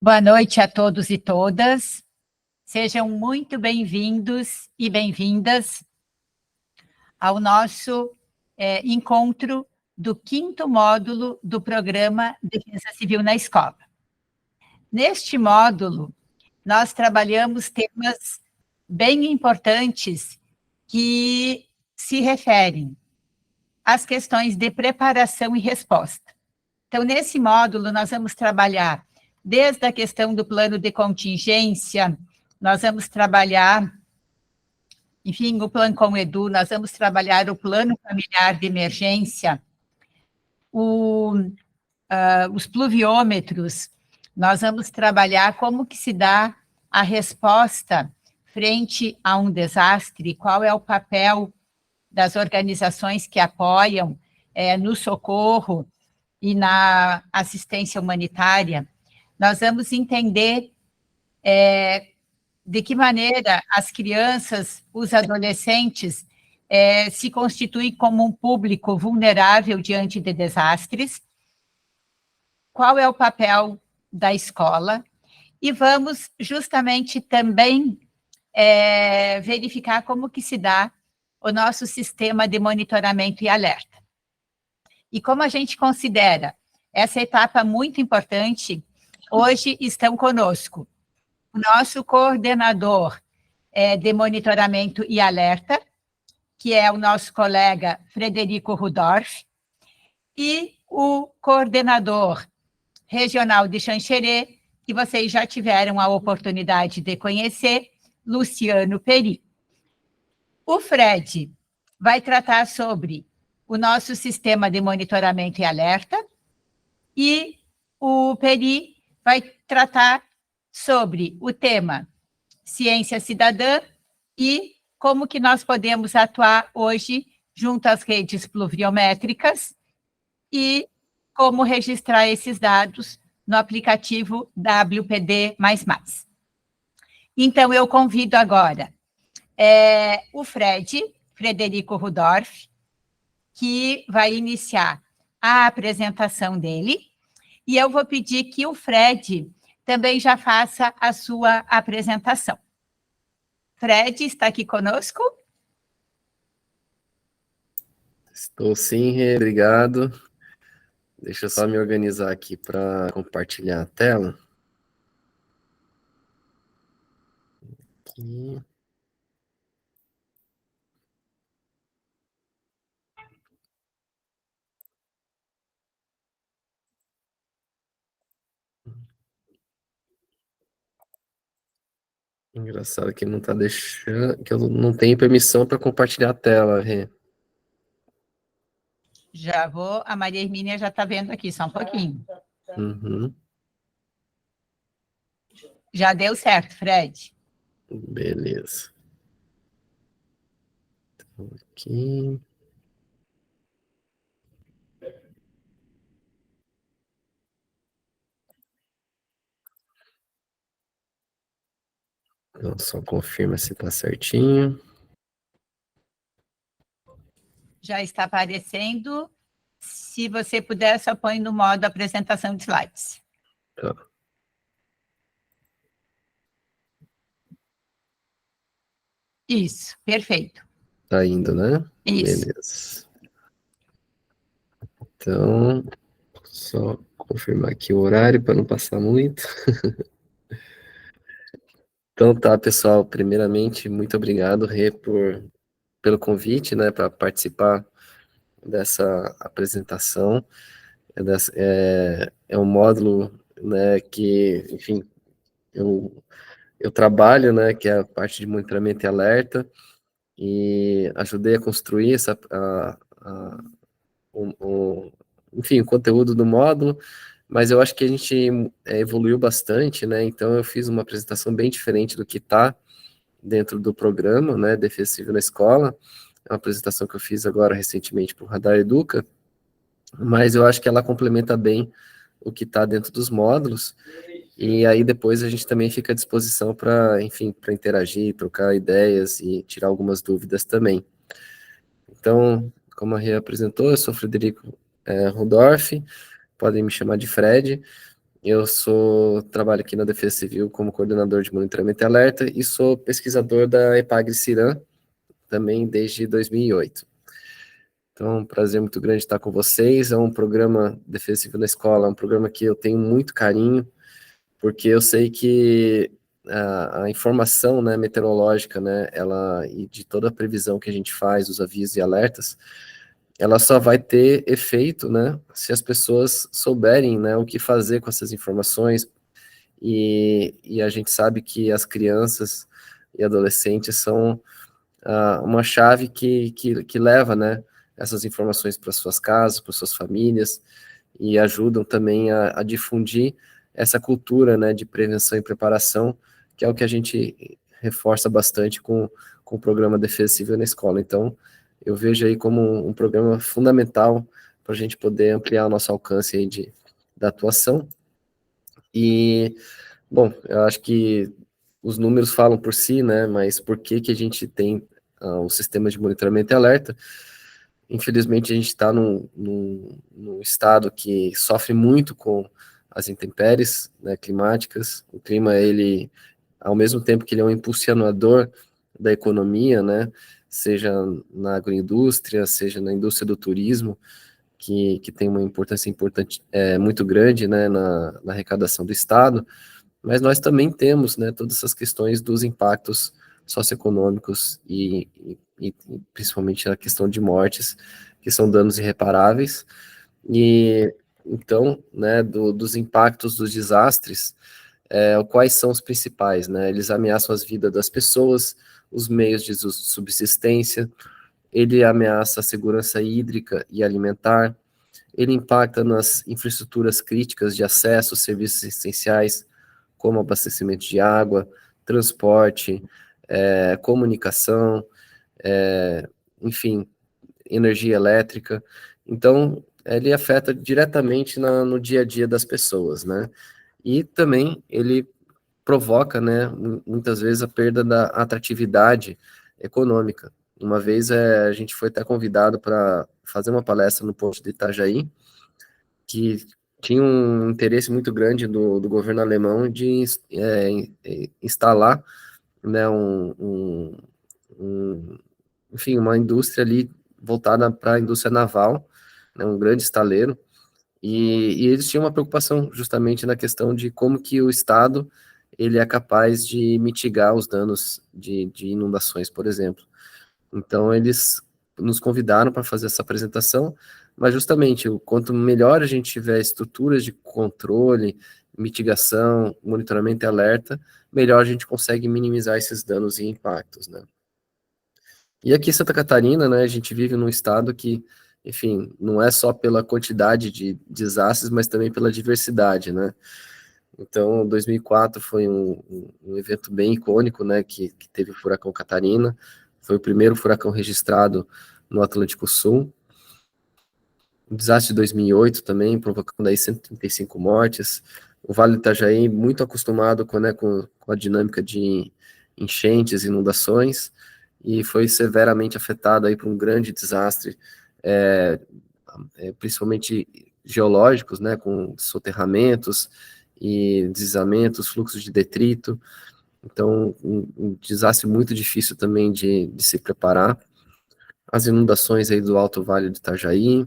Boa noite a todos e todas. Sejam muito bem-vindos e bem-vindas ao nosso encontro do 5º módulo do programa Defesa Civil na Escola. Neste módulo, nós trabalhamos temas bem importantes que se referem às questões de preparação e resposta. Então, nesse módulo, nós vamos trabalhar desde a questão do plano de contingência, nós vamos trabalhar, enfim, o plano com o Edu, nós vamos trabalhar o plano familiar de emergência, os pluviômetros, nós vamos trabalhar como que se dá a resposta frente a um desastre, qual é o papel das organizações que apoiam no socorro e na assistência humanitária. Nós vamos entender de que maneira as crianças, os adolescentes, se constituem como um público vulnerável diante de desastres, qual é o papel da escola, e vamos justamente também verificar como que se dá o nosso sistema de monitoramento e alerta. E como a gente considera essa etapa muito importante, hoje estão conosco o nosso coordenador de monitoramento e alerta, que é o nosso colega Frederico Rudorf, e o coordenador regional de Xanxerê, que vocês já tiveram a oportunidade de conhecer, Luciano Peri. O Fred vai tratar sobre o nosso sistema de monitoramento e alerta, e o Peri vai tratar sobre o tema ciência cidadã e como que nós podemos atuar hoje junto às redes pluviométricas e como registrar esses dados no aplicativo WPD++. Então, eu convido agora o Frederico Rudorf, que vai iniciar a apresentação dele, e eu vou pedir que o Fred também já faça a sua apresentação. Fred, está aqui conosco? Estou sim, Rê, obrigado. Deixa eu só me organizar aqui para compartilhar a tela. Aqui. Engraçado que não está deixando, que eu não tenho permissão para compartilhar a tela, Rê. Já vou, a Maria Hermínia já está vendo aqui, só um pouquinho. Uhum. Já deu certo, Fred. Beleza. Então, aqui. Então, só confirma se está certinho. Já está aparecendo. Se você puder, só põe no modo apresentação de slides. Tá. Isso, perfeito. Tá indo, né? Isso. Beleza. Então, só confirmar aqui o horário para não passar muito. Então tá, pessoal, primeiramente, muito obrigado, Rê, pelo convite, né, para participar dessa apresentação. É um módulo, né, que, enfim, eu trabalho, né, que é a parte de monitoramento e alerta, e ajudei a construir enfim, o conteúdo do módulo, mas eu acho que a gente evoluiu bastante, né, então eu fiz uma apresentação bem diferente do que está dentro do programa, né, Defesa Civil na Escola, é uma apresentação que eu fiz agora recentemente para o Radar Educa, mas eu acho que ela complementa bem o que está dentro dos módulos, e aí depois a gente também fica à disposição para, enfim, para interagir, trocar ideias e tirar algumas dúvidas também. Então, como a Rê apresentou, eu sou Frederico Rudorf, podem me chamar de Fred, Eu trabalho aqui na Defesa Civil como coordenador de monitoramento e alerta e sou pesquisador da EPAGRE-CIRAM, também desde 2008. Então, é um prazer muito grande estar com vocês. É um programa Defesa Civil na Escola, é um programa que eu tenho muito carinho, porque eu sei que a informação, né, meteorológica, né, e de toda a previsão que a gente faz, os avisos e alertas, ela só vai ter efeito, né, se as pessoas souberem, né, o que fazer com essas informações, e a gente sabe que as crianças e adolescentes são uma chave que leva, né, essas informações para suas casas, para suas famílias, e ajudam também a difundir essa cultura, né, de prevenção e preparação, que é o que a gente reforça bastante com o programa Defesa Civil na Escola. Então, eu vejo aí como um programa fundamental para a gente poder ampliar o nosso alcance aí da atuação. E, bom, eu acho que os números falam por si, né, mas por que a gente tem o sistema de monitoramento e alerta? Infelizmente, a gente está num estado que sofre muito com as intempéries, né, climáticas. O clima, ele, ao mesmo tempo que ele é um impulsionador da economia, né, seja na agroindústria, seja na indústria do turismo, que tem uma importância muito grande, né, na arrecadação do Estado, mas nós também temos, né, todas essas questões dos impactos socioeconômicos e principalmente a questão de mortes, que são danos irreparáveis. E então, né, dos impactos dos desastres, quais são os principais, né? Eles ameaçam as vidas das pessoas, os meios de subsistência, ele ameaça a segurança hídrica e alimentar, ele impacta nas infraestruturas críticas de acesso, serviços essenciais, como abastecimento de água, transporte, comunicação, enfim, energia elétrica. Então, ele afeta diretamente no dia a dia das pessoas, né? E também ele provoca, né, muitas vezes a perda da atratividade econômica. Uma vez a gente foi até convidado para fazer uma palestra no Porto de Itajaí, que tinha um interesse muito grande do governo alemão de instalar, né, enfim, uma indústria ali voltada para a indústria naval, né, um grande estaleiro, e eles tinham uma preocupação justamente na questão de como que o Estado ele é capaz de mitigar os danos de inundações, por exemplo. Então, eles nos convidaram para fazer essa apresentação, mas justamente, quanto melhor a gente tiver estruturas de controle, mitigação, monitoramento e alerta, melhor a gente consegue minimizar esses danos e impactos, né? E aqui em Santa Catarina, né, a gente vive num estado que, enfim, não é só pela quantidade de desastres, mas também pela diversidade, né? Então, 2004 foi um evento bem icônico, né, que teve o furacão Catarina, foi o primeiro furacão registrado no Atlântico Sul. O desastre de 2008 também, provocando aí 135 mortes. O Vale do Itajaí, muito acostumado com a dinâmica de enchentes, inundações, e foi severamente afetado aí por um grande desastre, principalmente geológicos, né, com soterramentos e deslizamentos, fluxos de detrito. Então, um desastre muito difícil também de se preparar. As inundações aí do Alto Vale do Itajaí,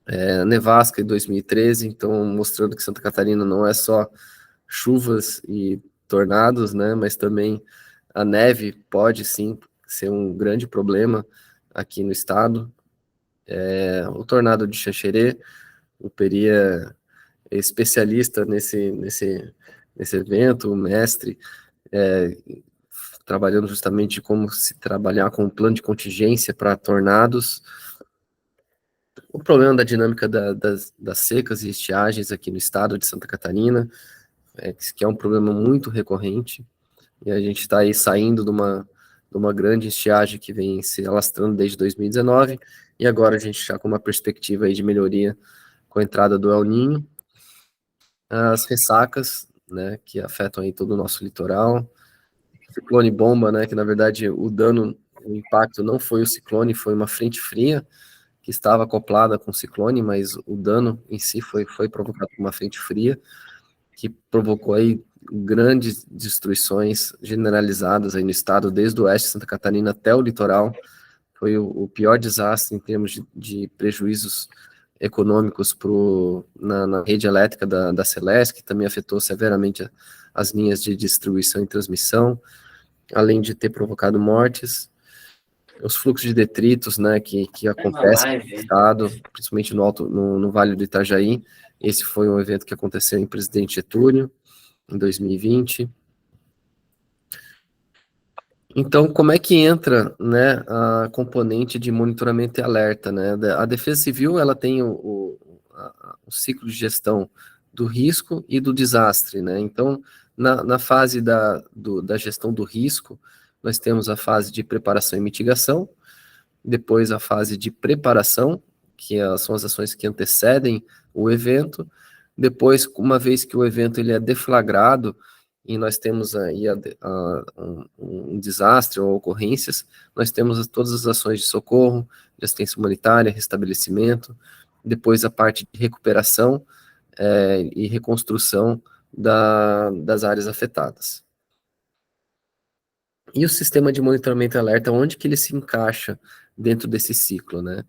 a nevasca em 2013, então mostrando que Santa Catarina não é só chuvas e tornados, né, mas também a neve pode sim ser um grande problema aqui no estado. O tornado de Xanxerê, o Peri é especialista nesse evento, o mestre, trabalhando justamente como se trabalhar com um plano de contingência para tornados. O problema da dinâmica das secas e estiagens aqui no estado de Santa Catarina, que é um problema muito recorrente, e a gente está aí saindo de uma grande estiagem que vem se alastrando desde 2019, e agora a gente está com uma perspectiva aí de melhoria com a entrada do El Niño, as ressacas, né, que afetam aí todo o nosso litoral, ciclone bomba, né, que na verdade o impacto não foi o ciclone, foi uma frente fria, que estava acoplada com o ciclone, mas o dano em si foi provocado por uma frente fria, que provocou aí grandes destruições generalizadas aí no estado, desde o oeste de Santa Catarina até o litoral. Foi o pior desastre em termos de prejuízos econômicos na rede elétrica da Celesc, que também afetou severamente as linhas de distribuição e transmissão, além de ter provocado mortes. Os fluxos de detritos, né, que acontecem no estado, principalmente no Vale do Itajaí. Esse foi um evento que aconteceu em Presidente Getúlio, em 2020. Então, como é que entra, né, a componente de monitoramento e alerta, né? A Defesa Civil, ela tem o ciclo de gestão do risco e do desastre, né? Então, na fase da gestão do risco, nós temos a fase de preparação e mitigação, depois a fase de preparação, que são as ações que antecedem o evento, depois, uma vez que o evento ele é deflagrado, e nós temos aí um desastre ou ocorrências, nós temos todas as ações de socorro, de assistência humanitária, restabelecimento, depois a parte de recuperação e reconstrução das áreas afetadas. E o sistema de monitoramento e alerta, onde que ele se encaixa dentro desse ciclo, né?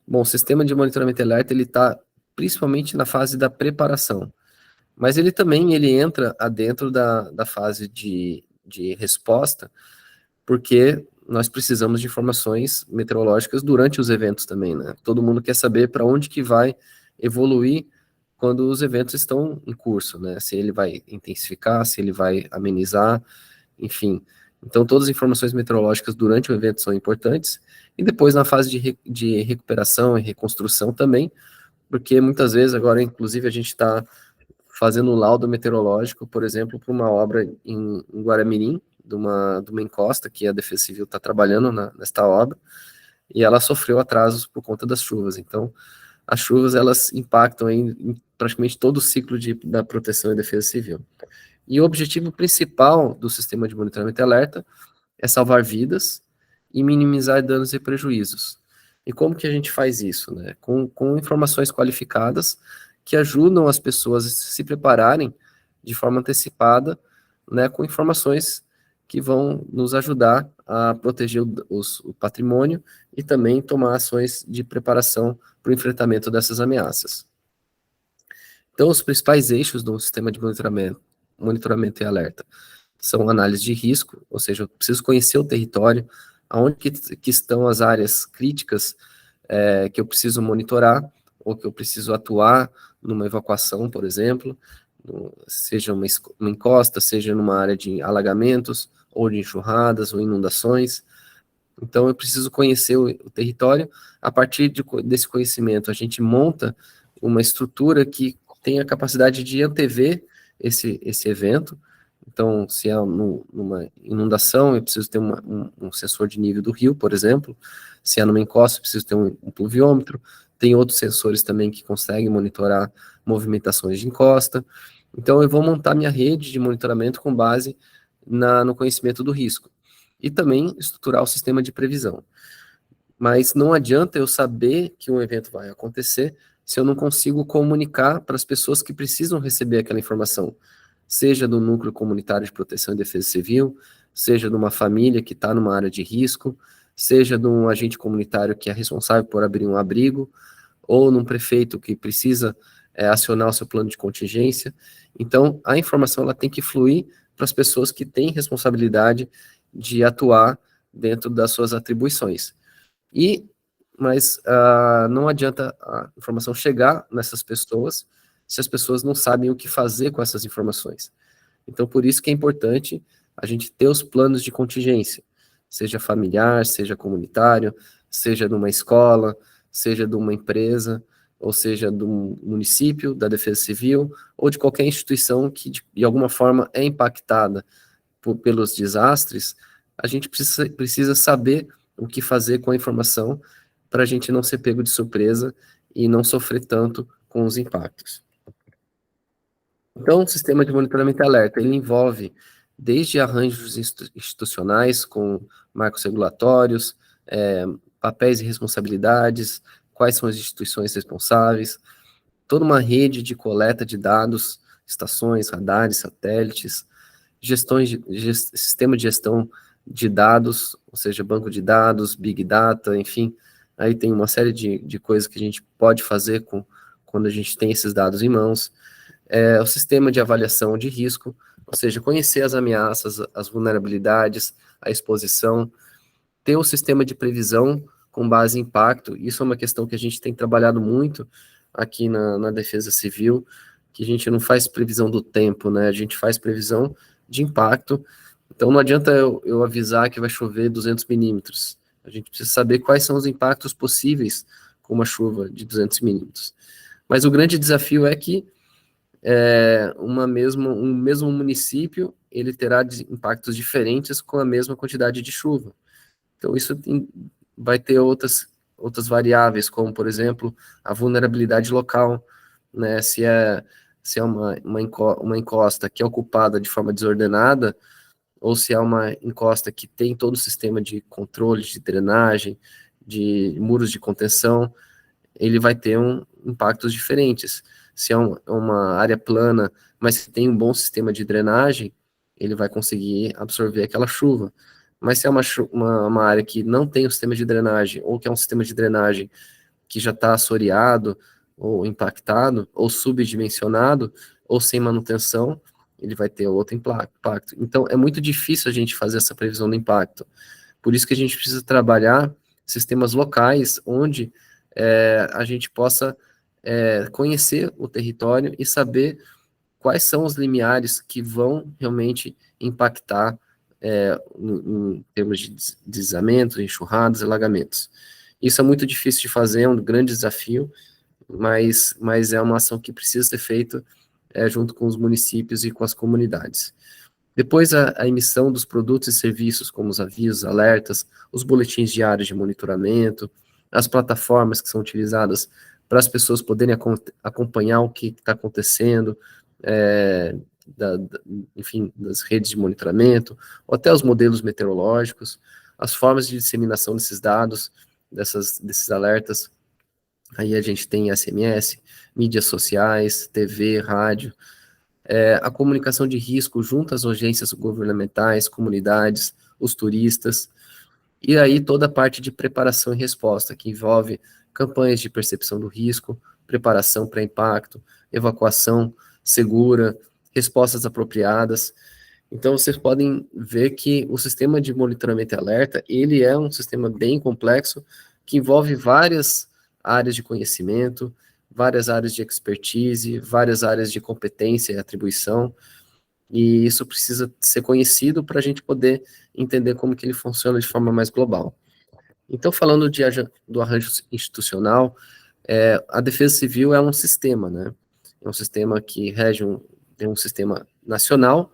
Bom, o sistema de monitoramento e alerta, ele está principalmente na fase da preparação, mas ele também entra adentro da fase de resposta, porque nós precisamos de informações meteorológicas durante os eventos também, né? Todo mundo quer saber para onde que vai evoluir quando os eventos estão em curso, né? Se ele vai intensificar, se ele vai amenizar, enfim. Então, todas as informações meteorológicas durante o evento são importantes, e depois na fase de recuperação e reconstrução também, porque muitas vezes, agora, inclusive, a gente está fazendo um laudo meteorológico, por exemplo, para uma obra em Guaramirim, de uma encosta que a Defesa Civil está trabalhando nesta obra, e ela sofreu atrasos por conta das chuvas. Então, as chuvas, elas impactam em praticamente todo o ciclo da proteção e defesa civil. E o objetivo principal do sistema de monitoramento e alerta é salvar vidas e minimizar danos e prejuízos. E como que a gente faz isso, né? Com informações qualificadas que ajudam as pessoas a se prepararem de forma antecipada, né, com informações que vão nos ajudar a proteger o patrimônio e também tomar ações de preparação para o enfrentamento dessas ameaças. Então, os principais eixos do sistema de monitoramento e alerta são análise de risco, ou seja, eu preciso conhecer o território, aonde que estão as áreas críticas que eu preciso monitorar, ou que eu preciso atuar numa evacuação, por exemplo, seja uma encosta, seja numa área de alagamentos, ou de enxurradas, ou inundações. Então, eu preciso conhecer o território. A partir desse conhecimento, a gente monta uma estrutura que tem a capacidade de antever esse evento. Então, se é numa inundação, eu preciso ter um sensor de nível do rio, por exemplo. Se é numa encosta, eu preciso ter um pluviômetro. Tem outros sensores também que conseguem monitorar movimentações de encosta. Então, eu vou montar minha rede de monitoramento com base no conhecimento do risco. E também estruturar o sistema de previsão. Mas não adianta eu saber que um evento vai acontecer se eu não consigo comunicar para as pessoas que precisam receber aquela informação, seja do núcleo comunitário de proteção e defesa civil, seja de uma família que está numa área de risco, seja de um agente comunitário que é responsável por abrir um abrigo, ou num prefeito que precisa acionar o seu plano de contingência. Então, a informação ela tem que fluir para as pessoas que têm responsabilidade de atuar dentro das suas atribuições. Mas não adianta a informação chegar nessas pessoas se as pessoas não sabem o que fazer com essas informações. Então, por isso que é importante a gente ter os planos de contingência, seja familiar, seja comunitário, seja de uma escola, seja de uma empresa, ou seja, do município, da Defesa Civil, ou de qualquer instituição que, de alguma forma, é impactada pelos desastres. A gente precisa saber o que fazer com a informação para a gente não ser pego de surpresa e não sofrer tanto com os impactos. Então, o sistema de monitoramento e alerta, ele envolve desde arranjos institucionais com marcos regulatórios, papéis e responsabilidades, quais são as instituições responsáveis, toda uma rede de coleta de dados, estações, radares, satélites, sistema de gestão de dados, ou seja, banco de dados, big data, enfim, aí tem uma série de coisas que a gente pode fazer quando a gente tem esses dados em mãos. O sistema de avaliação de risco, ou seja, conhecer as ameaças, as vulnerabilidades, a exposição, ter o sistema de previsão com base em impacto. Isso é uma questão que a gente tem trabalhado muito aqui na Defesa Civil, que a gente não faz previsão do tempo, né? A gente faz previsão de impacto. Então não adianta eu avisar que vai chover 200 milímetros. A gente precisa saber quais são os impactos possíveis com uma chuva de 200 milímetros. Mas o grande desafio é que um mesmo município, ele terá impactos diferentes com a mesma quantidade de chuva. Então, isso vai ter outras variáveis, como, por exemplo, a vulnerabilidade local, né? Se é uma encosta que é ocupada de forma desordenada, ou se é uma encosta que tem todo o sistema de controle, de drenagem, de muros de contenção, ele vai ter impactos diferentes. Se é uma área plana, mas que tem um bom sistema de drenagem, ele vai conseguir absorver aquela chuva. Mas se é uma área que não tem o sistema de drenagem, ou que é um sistema de drenagem que já está assoreado, ou impactado, ou subdimensionado, ou sem manutenção, ele vai ter outro impacto. Então, é muito difícil a gente fazer essa previsão do impacto. Por isso que a gente precisa trabalhar sistemas locais, onde a gente possa conhecer o território e saber quais são os limiares que vão realmente impactar em termos de deslizamentos, enxurradas, alagamentos. Isso é muito difícil de fazer, é um grande desafio, mas é uma ação que precisa ser feita junto com os municípios e com as comunidades. Depois, a emissão dos produtos e serviços, como os avisos, alertas, os boletins diários de monitoramento, as plataformas que são utilizadas para as pessoas poderem acompanhar o que está acontecendo, enfim, das redes de monitoramento, ou até os modelos meteorológicos, as formas de disseminação desses dados, desses alertas. Aí a gente tem SMS, mídias sociais, TV, rádio, a comunicação de risco junto às agências governamentais, comunidades, os turistas, e aí toda a parte de preparação e resposta, que envolve campanhas de percepção do risco, preparação para impacto, evacuação segura, respostas apropriadas. Então, vocês podem ver que o sistema de monitoramento e alerta, ele é um sistema bem complexo, que envolve várias áreas de conhecimento, várias áreas de expertise, várias áreas de competência e atribuição, e isso precisa ser conhecido para a gente poder entender como que ele funciona de forma mais global. Então, falando do arranjo institucional, a Defesa Civil é um sistema, né? É um sistema que tem um sistema nacional,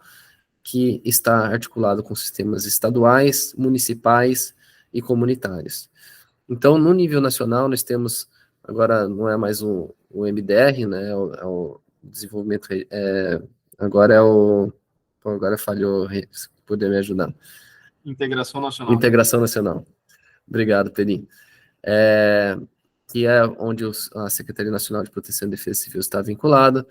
que está articulado com sistemas estaduais, municipais e comunitários. Então, no nível nacional, nós temos, agora não é mais o MDR, né, é o desenvolvimento, agora falhou, se puder me ajudar. Integração Nacional. Integração Nacional. Obrigado, Perim. Que é onde a Secretaria Nacional de Proteção e Defesa Civil está vinculada,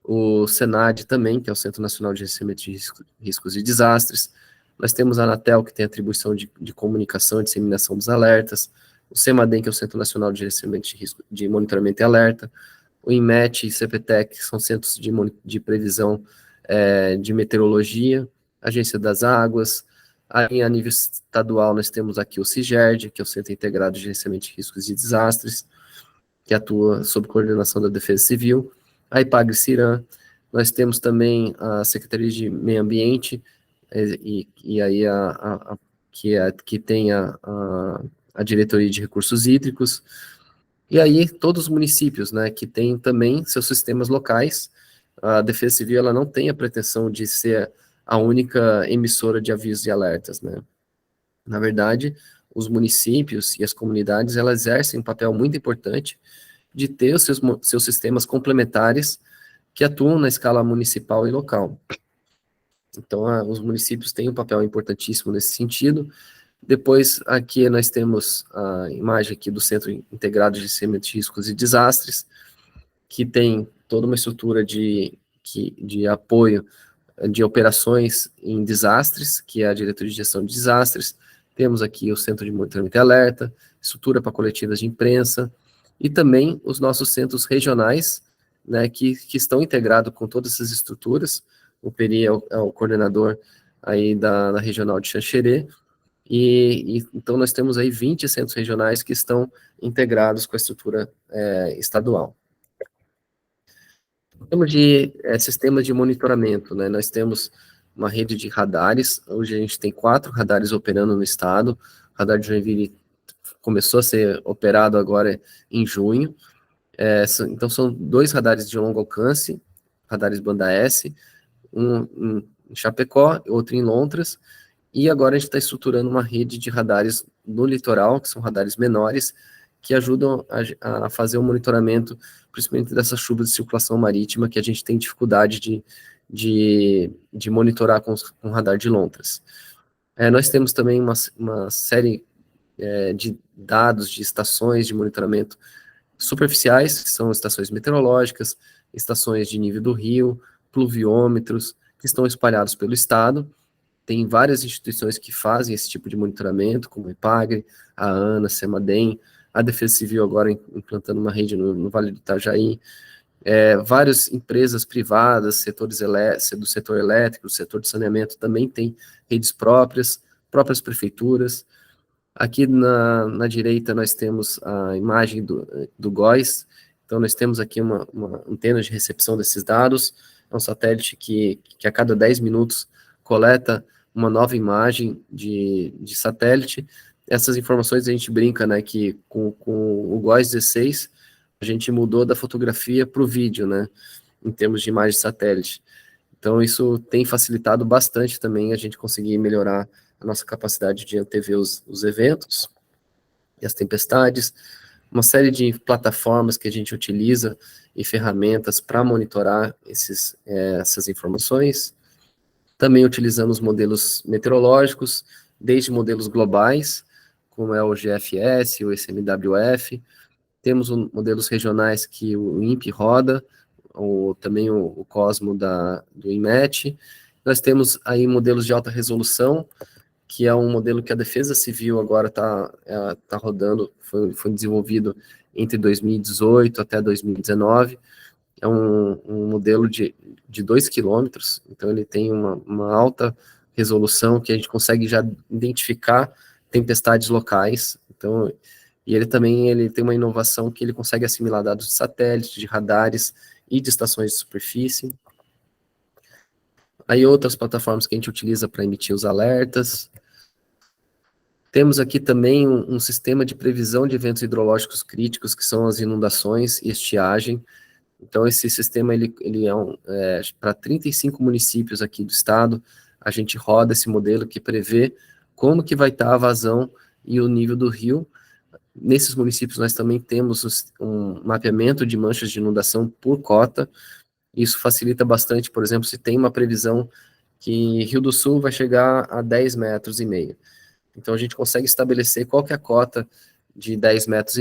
o SENAD também, que é o Centro Nacional de Gerenciamento de Riscos e Desastres. Nós temos a Anatel, que tem atribuição de comunicação e disseminação dos alertas, o CEMADEM, que é o Centro Nacional de Gerenciamento de Monitoramento e Alerta, o INMET e CPTEC, que são centros de previsão de meteorologia, Agência das Águas. Aí, a nível estadual, nós temos aqui o CIGERD, que é o Centro Integrado de Gerenciamento de Riscos e Desastres, que atua sob coordenação da Defesa Civil, a IPAGRE-CIRAM, nós temos também a Secretaria de Meio Ambiente, e aí que tem a Diretoria de Recursos Hídricos, e aí todos os municípios, né, que têm também seus sistemas locais. A Defesa Civil, ela não tem a pretensão de ser a única emissora de avisos e alertas, né. Na verdade, os municípios e as comunidades, elas exercem um papel muito importante de ter os seus sistemas complementares que atuam na escala municipal e local. Então, os municípios têm um papel importantíssimo nesse sentido, Depois, aqui nós temos a imagem aqui do Centro Integrado de Gerenciamento de Riscos e Desastres, que tem toda uma estrutura de apoio de operações em desastres, que é a Diretoria de Gestão de Desastres. Temos aqui o Centro de Monitoramento e Alerta, estrutura para coletivas de imprensa, e também os nossos centros regionais, né, que estão integrados com todas essas estruturas. O Peri é o coordenador aí da regional de Xanxerê, e então nós temos aí 20 centros regionais que estão integrados com a estrutura estadual. Temos de sistemas de monitoramento, né? Nós temos uma rede de radares. Hoje a gente tem 4 radares operando no estado. O radar de Joinville começou a ser operado agora em junho. Então são 2 radares de longo alcance, radares banda S, um em Chapecó, outro em Lontras, e agora a gente está estruturando uma rede de radares no litoral, que são radares menores, que ajudam a fazer o monitoramento, principalmente dessas chuvas de circulação marítima, que a gente tem dificuldade de monitorar com radar de Lontras. Nós temos também uma série de dados de estações de monitoramento superficiais, que são estações meteorológicas, estações de nível do rio, pluviômetros, que estão espalhados pelo estado. Tem várias instituições que fazem esse tipo de monitoramento, como a EPAGRE, a ANA, a CEMADEM, a Defesa Civil agora implantando uma rede no Vale do Itajaí, várias empresas privadas, do setor elétrico, do setor de saneamento, também tem redes próprias prefeituras. Aqui na direita nós temos a imagem do GOES, então nós temos aqui uma antena de recepção desses dados, é um satélite que a cada 10 minutos coleta uma nova imagem de satélite. Essas informações a gente brinca, né, que com o GOES 16, a gente mudou da fotografia para o vídeo, né, em termos de imagem de satélite. Então isso tem facilitado bastante também a gente conseguir melhorar a nossa capacidade de antever os eventos e as tempestades, uma série de plataformas que a gente utiliza e ferramentas para monitorar essas informações. Também utilizamos modelos meteorológicos, desde modelos globais, como é o GFS, o SMWF, temos modelos regionais que o INPE roda, também o Cosmo do INMET. Nós temos aí modelos de alta resolução, que é um modelo que a Defesa Civil agora está rodando, foi desenvolvido entre 2018 até 2019, é um modelo de 2 quilômetros, então ele tem uma alta resolução que a gente consegue já identificar tempestades locais, então, e ele também tem uma inovação que ele consegue assimilar dados de satélites, de radares e de estações de superfície. Aí outras plataformas que a gente utiliza para emitir os alertas. Temos aqui também um sistema de previsão de eventos hidrológicos críticos, que são as inundações e estiagem. Então, esse sistema ele é para 35 municípios aqui do estado. A gente roda esse modelo que prevê como que vai estar a vazão e o nível do rio. Nesses municípios, nós também temos um mapeamento de manchas de inundação por cota. Isso facilita bastante, por exemplo, se tem uma previsão que Rio do Sul vai chegar a 10,5 metros. Então, a gente consegue estabelecer qual que é a cota de 10,5 metros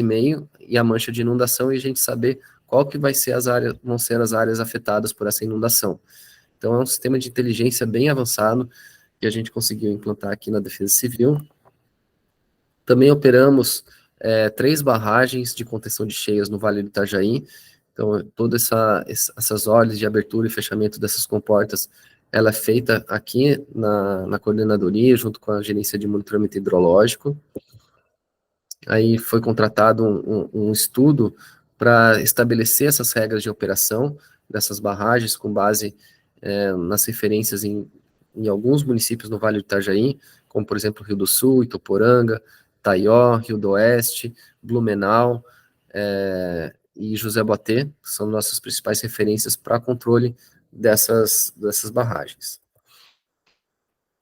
e a mancha de inundação, e a gente saber qual que vão ser as áreas afetadas por essa inundação. Então, é um sistema de inteligência bem avançado que a gente conseguiu implantar aqui na Defesa Civil. Também operamos 3 barragens de contenção de cheias no Vale do Itajaí. Então, todas essas ordens de abertura e fechamento dessas comportas, ela é feita aqui na coordenadoria, junto com a gerência de monitoramento hidrológico. Aí foi contratado um estudo para estabelecer essas regras de operação dessas barragens, com base nas referências em alguns municípios no Vale do Itajaí, como, por exemplo, Rio do Sul, Itoporanga, Taió, Rio do Oeste, Blumenau e José Boatê, que são nossas principais referências para controle dessas barragens.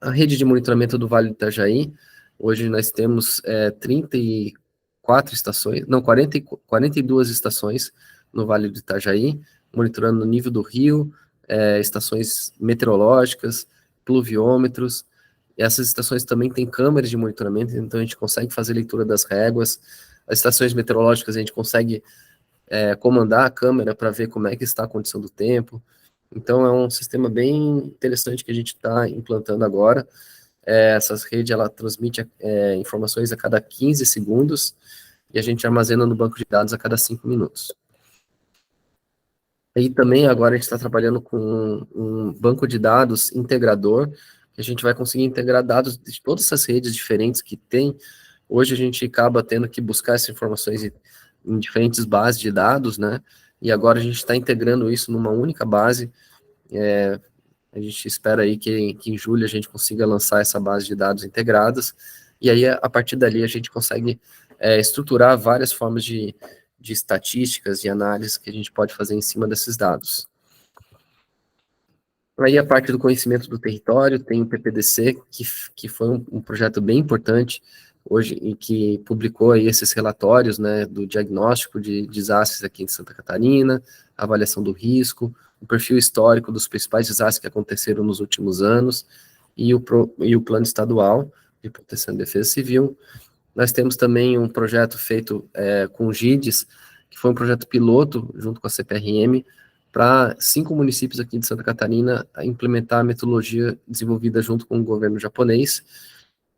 A rede de monitoramento do Vale do Itajaí, hoje nós temos 34 estações, não, 42 estações no Vale do Itajaí, monitorando o nível do rio, estações meteorológicas, pluviômetros, E essas estações também têm câmeras de monitoramento, então a gente consegue fazer leitura das réguas. As estações meteorológicas a gente consegue comandar a câmera para ver como é que está a condição do tempo. Então é um sistema bem interessante que a gente está implantando agora. Essas redes, ela transmite informações a cada 15 segundos e a gente armazena no banco de dados a cada 5 minutos. E também agora a gente está trabalhando com um banco de dados integrador, que a gente vai conseguir integrar dados de todas essas redes diferentes que tem. Hoje a gente acaba tendo que buscar essas informações em diferentes bases de dados, né? E agora a gente está integrando isso numa única base. A gente espera aí que em julho a gente consiga lançar essa base de dados integradas, e aí a partir dali a gente consegue estruturar várias formas de estatísticas e análises que a gente pode fazer em cima desses dados. Aí a parte do conhecimento do território, tem o PPDC, que foi um projeto bem importante hoje, e que publicou aí esses relatórios, né, do diagnóstico de desastres aqui em Santa Catarina, avaliação do risco, o perfil histórico dos principais desastres que aconteceram nos últimos anos, e o plano estadual de proteção e defesa civil. Nós temos também um projeto feito com o GIDES, que foi um projeto piloto, junto com a CPRM, para 5 municípios aqui de Santa Catarina implementar a metodologia desenvolvida junto com o governo japonês.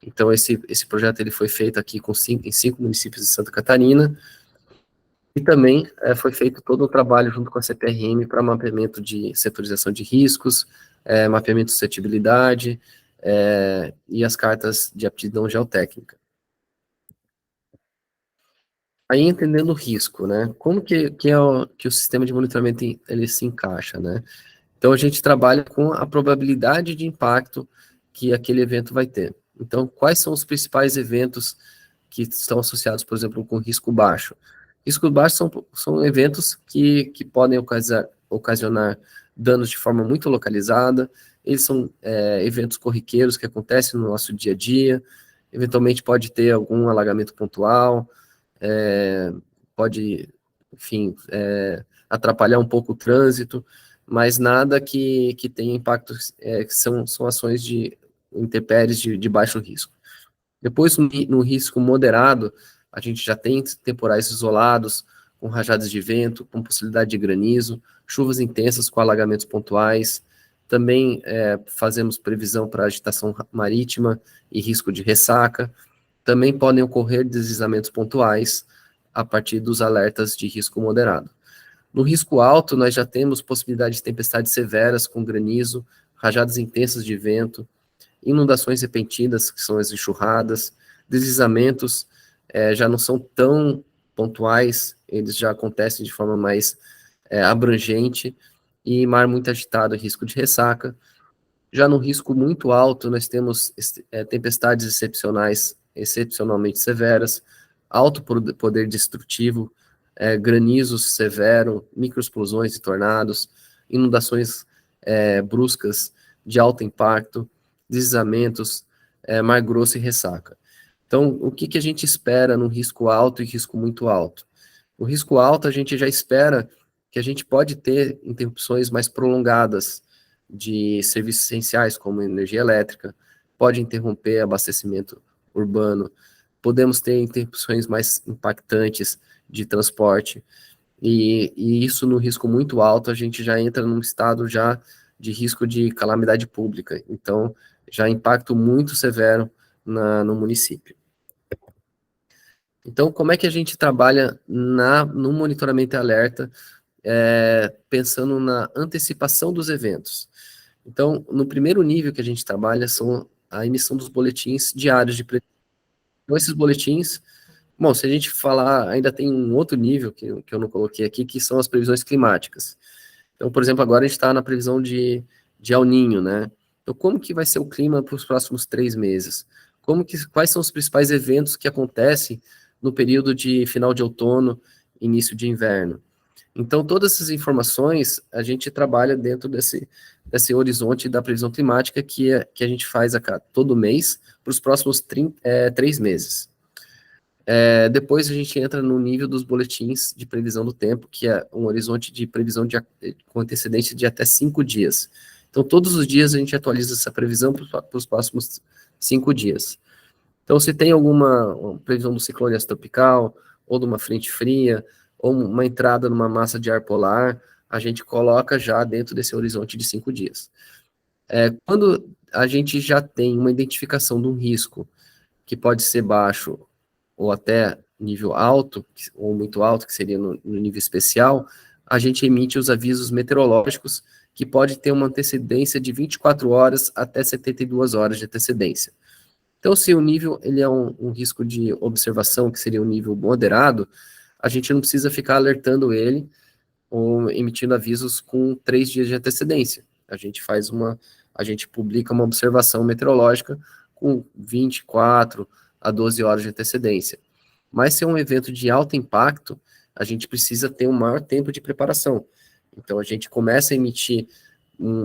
Então, esse projeto ele foi feito aqui em 5 municípios de Santa Catarina, e também foi feito todo o trabalho junto com a CPRM para mapeamento de setorização de riscos, mapeamento de suscetibilidade, e as cartas de aptidão geotécnica. Aí, entendendo o risco, né? Como que o sistema de monitoramento ele se encaixa, né? Então, a gente trabalha com a probabilidade de impacto que aquele evento vai ter. Então, quais são os principais eventos que estão associados, por exemplo, com risco baixo? Risco baixo são eventos que podem ocasionar danos de forma muito localizada, eles são eventos corriqueiros que acontecem no nosso dia a dia, eventualmente pode ter algum alagamento pontual, pode, enfim, atrapalhar um pouco o trânsito, mas nada que tenha impactos, que são ações de intempéries de baixo risco. Depois, no risco moderado, a gente já tem temporais isolados, com rajadas de vento, com possibilidade de granizo, chuvas intensas com alagamentos pontuais. Também fazemos previsão para agitação marítima e risco de ressaca. Também podem ocorrer deslizamentos pontuais a partir dos alertas de risco moderado. No risco alto, nós já temos possibilidade de tempestades severas com granizo, rajadas intensas de vento, inundações repentinas, que são as enxurradas, deslizamentos já não são tão pontuais, eles já acontecem de forma mais abrangente, e mar muito agitado, risco de ressaca. Já no risco muito alto, nós temos tempestades excepcionalmente severas, alto poder destrutivo, granizos severo, microexplosões e tornados, inundações bruscas de alto impacto, deslizamentos, mar grosso e ressaca. Então, o que a gente espera no risco alto e risco muito alto? No risco alto, a gente já espera que a gente pode ter interrupções mais prolongadas de serviços essenciais, como energia elétrica, pode interromper abastecimento urbano, podemos ter interrupções mais impactantes de transporte, e isso no risco muito alto, a gente já entra num estado já de risco de calamidade pública, então já impacto muito severo no município. Então, como é que a gente trabalha no monitoramento e alerta, pensando na antecipação dos eventos? Então, no primeiro nível que a gente trabalha são a emissão dos boletins diários de previsão. Então, esses boletins, bom, se a gente falar, ainda tem um outro nível que eu não coloquei aqui, que são as previsões climáticas. Então, por exemplo, agora a gente está na previsão de El Niño, né? Então, como que vai ser o clima para os próximos 3 meses? Quais são os principais eventos que acontecem no período de final de outono, início de inverno? Então, todas essas informações a gente trabalha dentro desse horizonte da previsão climática que a gente faz todo mês para os próximos 3 meses. Depois a gente entra no nível dos boletins de previsão do tempo, que é um horizonte de previsão com antecedência de até 5 dias. Então, todos os dias a gente atualiza essa previsão para os próximos 5 dias. Então, se tem alguma previsão do ciclone tropical, ou de uma frente fria, ou uma entrada numa massa de ar polar, a gente coloca já dentro desse horizonte de 5 dias. Quando a gente já tem uma identificação de um risco que pode ser baixo ou até nível alto, ou muito alto, que seria no nível especial, a gente emite os avisos meteorológicos, que pode ter uma antecedência de 24 horas até 72 horas de antecedência. Então, se o nível ele é um risco de observação, que seria um nível moderado, a gente não precisa ficar alertando ele ou emitindo avisos com 3 dias de antecedência. A gente publica uma observação meteorológica com 24 a 12 horas de antecedência. Mas se é um evento de alto impacto, a gente precisa ter um maior tempo de preparação. Então, a gente começa a emitir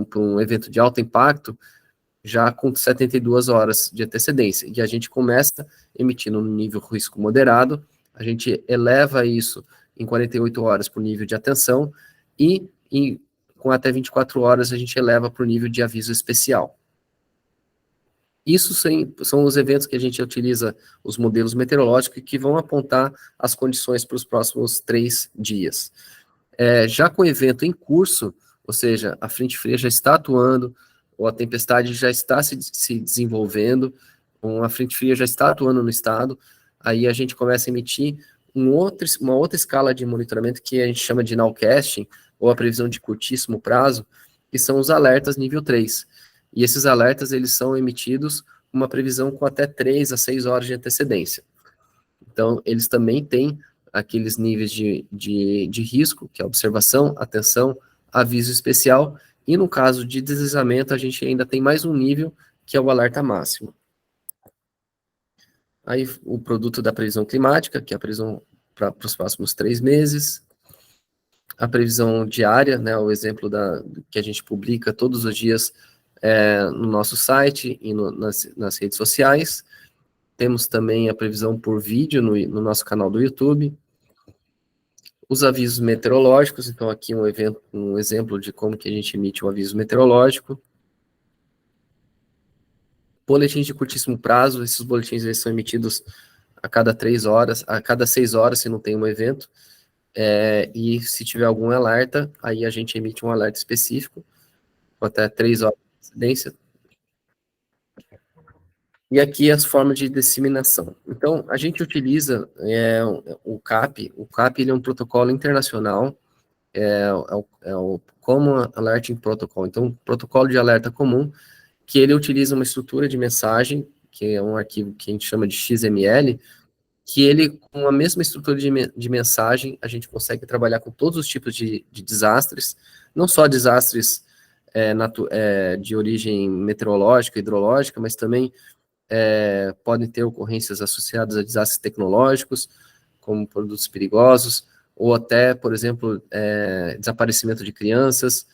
para um evento de alto impacto já com 72 horas de antecedência. E a gente começa emitindo no nível risco moderado, a gente eleva isso em 48 horas para o nível de atenção e com até 24 horas a gente eleva para o nível de aviso especial. Isso são os eventos que a gente utiliza os modelos meteorológicos que vão apontar as condições para os próximos 3 dias. Já com o evento em curso, ou seja, a frente fria já está atuando, ou a tempestade já está se desenvolvendo, ou a frente fria já está atuando no estado, aí a gente começa a emitir uma outra escala de monitoramento que a gente chama de nowcasting, ou a previsão de curtíssimo prazo, que são os alertas nível 3. E esses alertas, eles são emitidos com uma previsão com até 3 a 6 horas de antecedência. Então, eles também têm aqueles níveis de risco, que é observação, atenção, aviso especial, e no caso de deslizamento, a gente ainda tem mais um nível, que é o alerta máximo. Aí, o produto da previsão climática, que é a previsão para os próximos 3 meses. A previsão diária, né, o exemplo que a gente publica todos os dias no nosso site e nas redes sociais. Temos também a previsão por vídeo no nosso canal do YouTube. Os avisos meteorológicos, então aqui um exemplo de como que a gente emite um aviso meteorológico. Boletins de curtíssimo prazo, esses boletins eles são emitidos a cada 3 horas, a cada 6 horas, se não tem um evento, e se tiver algum alerta, aí a gente emite um alerta específico, com até 3 horas de antecedência. E aqui as formas de disseminação. Então, a gente utiliza o CAP. O CAP ele é um protocolo internacional, é o Common Alerting Protocol. Então, um protocolo de alerta comum, que ele utiliza uma estrutura de mensagem, que é um arquivo que a gente chama de XML, que ele, com a mesma estrutura de mensagem, a gente consegue trabalhar com todos os tipos de desastres, não só desastres de origem meteorológica, hidrológica, mas também podem ter ocorrências associadas a desastres tecnológicos, como produtos perigosos, ou até, por exemplo, desaparecimento de crianças,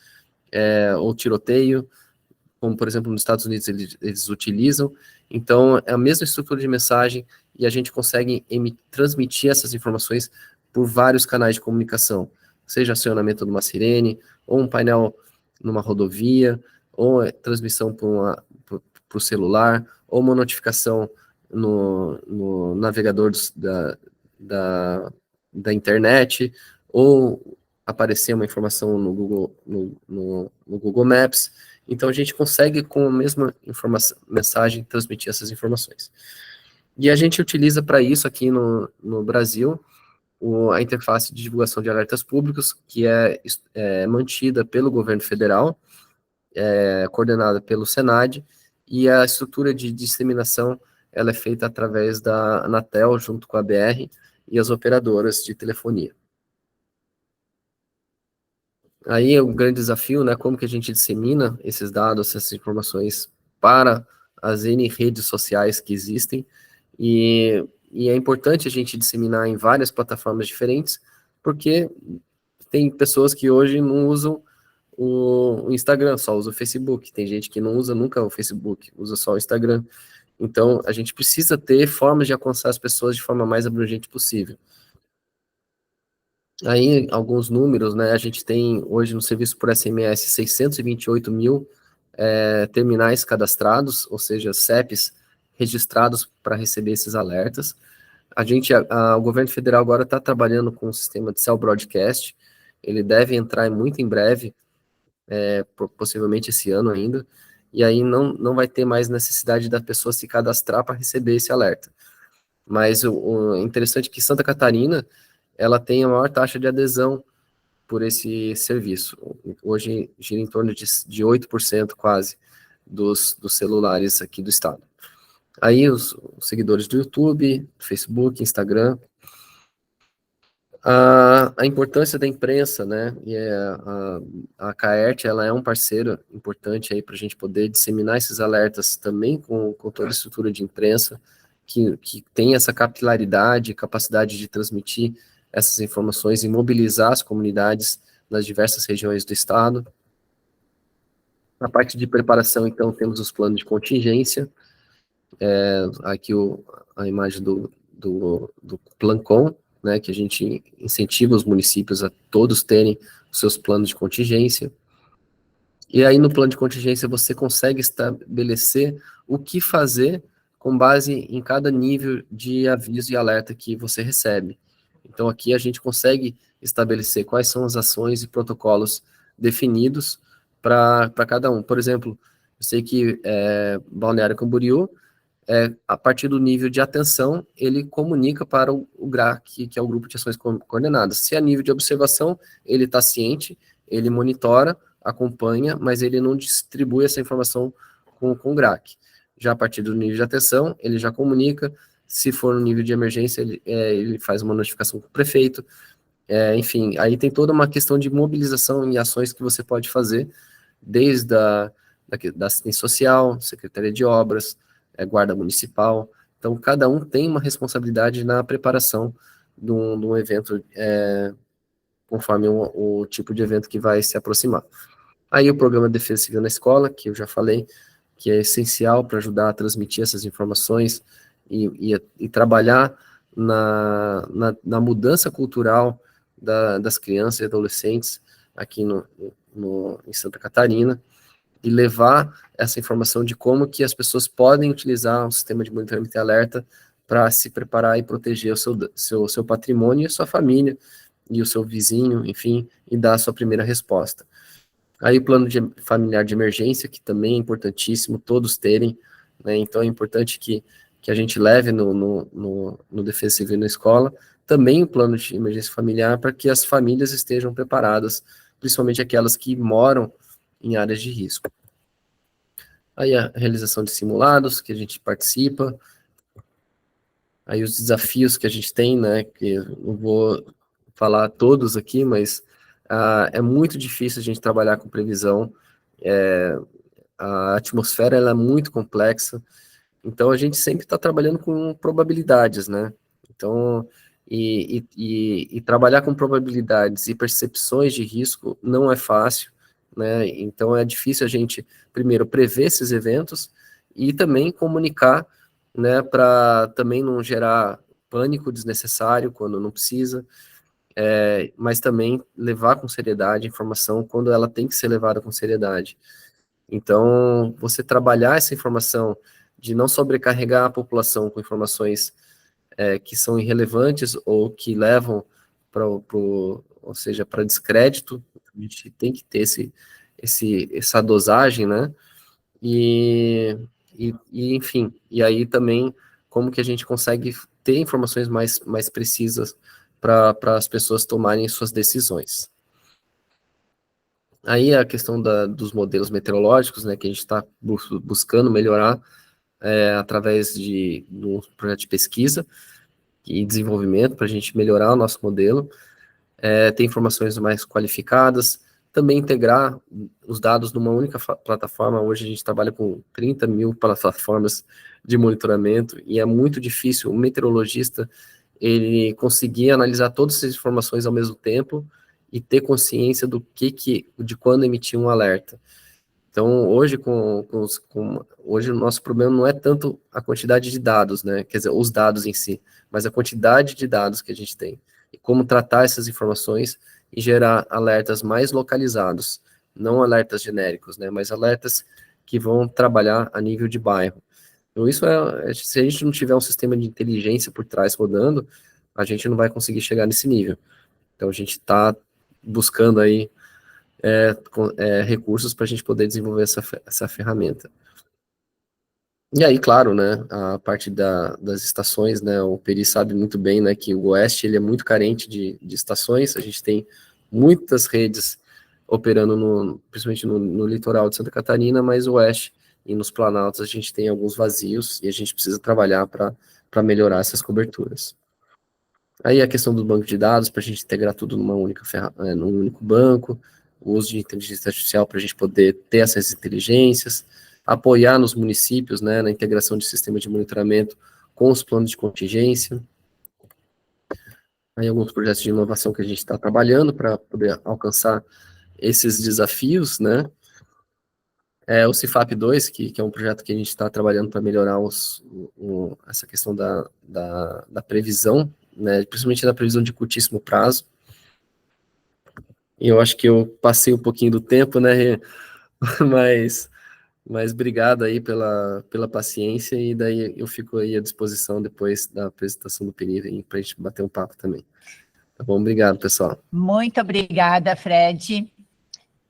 ou tiroteio, como, por exemplo, nos Estados Unidos eles utilizam. Então, é a mesma estrutura de mensagem e a gente consegue transmitir essas informações por vários canais de comunicação, seja acionamento de uma sirene, ou um painel numa rodovia, ou transmissão para o celular, ou uma notificação no navegador da internet, ou aparecer uma informação no Google Maps. Então, a gente consegue, com a mesma mensagem, transmitir essas informações. E a gente utiliza para isso aqui no Brasil a interface de divulgação de alertas públicos, que é mantida pelo governo federal, coordenada pelo Senad, e a estrutura de disseminação ela é feita através da Anatel, junto com a BR e as operadoras de telefonia. Aí é um grande desafio, né, como que a gente dissemina esses dados, essas informações para as N redes sociais que existem, e é importante a gente disseminar em várias plataformas diferentes, porque tem pessoas que hoje não usam o Instagram, só usa o Facebook, tem gente que não usa nunca o Facebook, usa só o Instagram. Então, a gente precisa ter formas de alcançar as pessoas de forma mais abrangente possível. Aí, alguns números, né, a gente tem hoje no serviço por SMS 628 mil terminais cadastrados, ou seja, CEPs registrados para receber esses alertas. O governo federal agora está trabalhando com um sistema de cell broadcast, ele deve entrar muito em breve, possivelmente esse ano ainda, e aí não vai ter mais necessidade da pessoa se cadastrar para receber esse alerta. Mas o interessante é que Santa Catarina, ela tem a maior taxa de adesão por esse serviço. Hoje gira em torno de 8% quase dos celulares aqui do estado. Aí os seguidores do YouTube, Facebook, Instagram. A importância da imprensa, né, e a CAERT, ela é um parceiro importante aí para a gente poder disseminar esses alertas também com toda a estrutura de imprensa, que tem essa capilaridade, capacidade de transmitir essas informações e mobilizar as comunidades nas diversas regiões do estado. Na parte de preparação, então, temos os planos de contingência, aqui a imagem do Plancon, né, que a gente incentiva os municípios a todos terem os seus planos de contingência. E aí, no plano de contingência, você consegue estabelecer o que fazer com base em cada nível de aviso e alerta que você recebe. Então, aqui a gente consegue estabelecer quais são as ações e protocolos definidos para cada um. Por exemplo, eu sei que Balneário Camboriú, a partir do nível de atenção, ele comunica para o GRAC, que é o Grupo de Ações Coordenadas. Se é nível de observação, ele está ciente, ele monitora, acompanha, mas ele não distribui essa informação com o GRAC. Já a partir do nível de atenção, ele já comunica, se for no nível de emergência, ele faz uma notificação com o prefeito, enfim, aí tem toda uma questão de mobilização e ações que você pode fazer, desde da assistência social, Secretaria de Obras, Guarda Municipal. Então, cada um tem uma responsabilidade na preparação de um evento, conforme o tipo de evento que vai se aproximar. Aí o programa de Defesa Civil na Escola, que eu já falei, que é essencial para ajudar a transmitir essas informações e trabalhar na mudança cultural das crianças e adolescentes aqui em Santa Catarina, e levar essa informação de como que as pessoas podem utilizar o sistema de monitoramento e alerta para se preparar e proteger o seu patrimônio e a sua família, e o seu vizinho, enfim, e dar a sua primeira resposta. Aí o plano familiar de emergência, que também é importantíssimo todos terem, né? Então é importante que a gente leve no Defesa Civil na escola, também o plano de emergência familiar, para que as famílias estejam preparadas, principalmente aquelas que moram em áreas de risco. Aí a realização de simulados, que a gente participa, aí os desafios que a gente tem, né, que eu não vou falar todos aqui, mas é muito difícil a gente trabalhar com previsão, a atmosfera ela é muito complexa, então a gente sempre está trabalhando com probabilidades, né, então, e trabalhar com probabilidades e percepções de risco não é fácil, né, então é difícil a gente, primeiro, prever esses eventos e também comunicar, né, para também não gerar pânico desnecessário quando não precisa, mas também levar com seriedade a informação quando ela tem que ser levada com seriedade. Então, você trabalhar essa informação de não sobrecarregar a população com informações que são irrelevantes ou que levam ou seja, para descrédito, a gente tem que ter essa dosagem, né? E enfim, e aí também como que a gente consegue ter informações mais precisas para as pessoas tomarem suas decisões. Aí a questão dos modelos meteorológicos, né, que a gente está buscando melhorar através de um projeto de pesquisa e desenvolvimento para a gente melhorar o nosso modelo, ter informações mais qualificadas, também integrar os dados numa única plataforma. Hoje a gente trabalha com 30 mil plataformas de monitoramento e é muito difícil o meteorologista ele conseguir analisar todas essas informações ao mesmo tempo e ter consciência de quando emitir um alerta. Então, hoje, hoje o nosso problema não é tanto a quantidade de dados, né? Quer dizer, os dados em si, mas a quantidade de dados que a gente tem. E como tratar essas informações e gerar alertas mais localizados, não alertas genéricos, né? Mas alertas que vão trabalhar a nível de bairro. Então, isso se a gente não tiver um sistema de inteligência por trás rodando, a gente não vai conseguir chegar nesse nível. Então, a gente está buscando aí recursos para a gente poder desenvolver essa ferramenta. E aí, claro, né, a parte das estações, né, o Peri sabe muito bem, né, que o Oeste ele é muito carente de estações, a gente tem muitas redes operando, principalmente no litoral de Santa Catarina, mas o Oeste e nos planaltos a gente tem alguns vazios e a gente precisa trabalhar para melhorar essas coberturas. Aí a questão do banco de dados, para a gente integrar tudo num único banco, o uso de inteligência artificial para a gente poder ter essas inteligências, apoiar nos municípios, né, na integração de sistema de monitoramento com os planos de contingência. Aí alguns projetos de inovação que a gente está trabalhando para poder alcançar esses desafios, né. O CIFAP 2, que é um projeto que a gente está trabalhando para melhorar essa questão da previsão, né, principalmente da previsão de curtíssimo prazo. E eu acho que eu passei um pouquinho do tempo, né, mas obrigado aí pela paciência, e daí eu fico aí à disposição depois da apresentação do Peri para a gente bater um papo também. Tá bom? Obrigado, pessoal. Muito obrigada, Fred.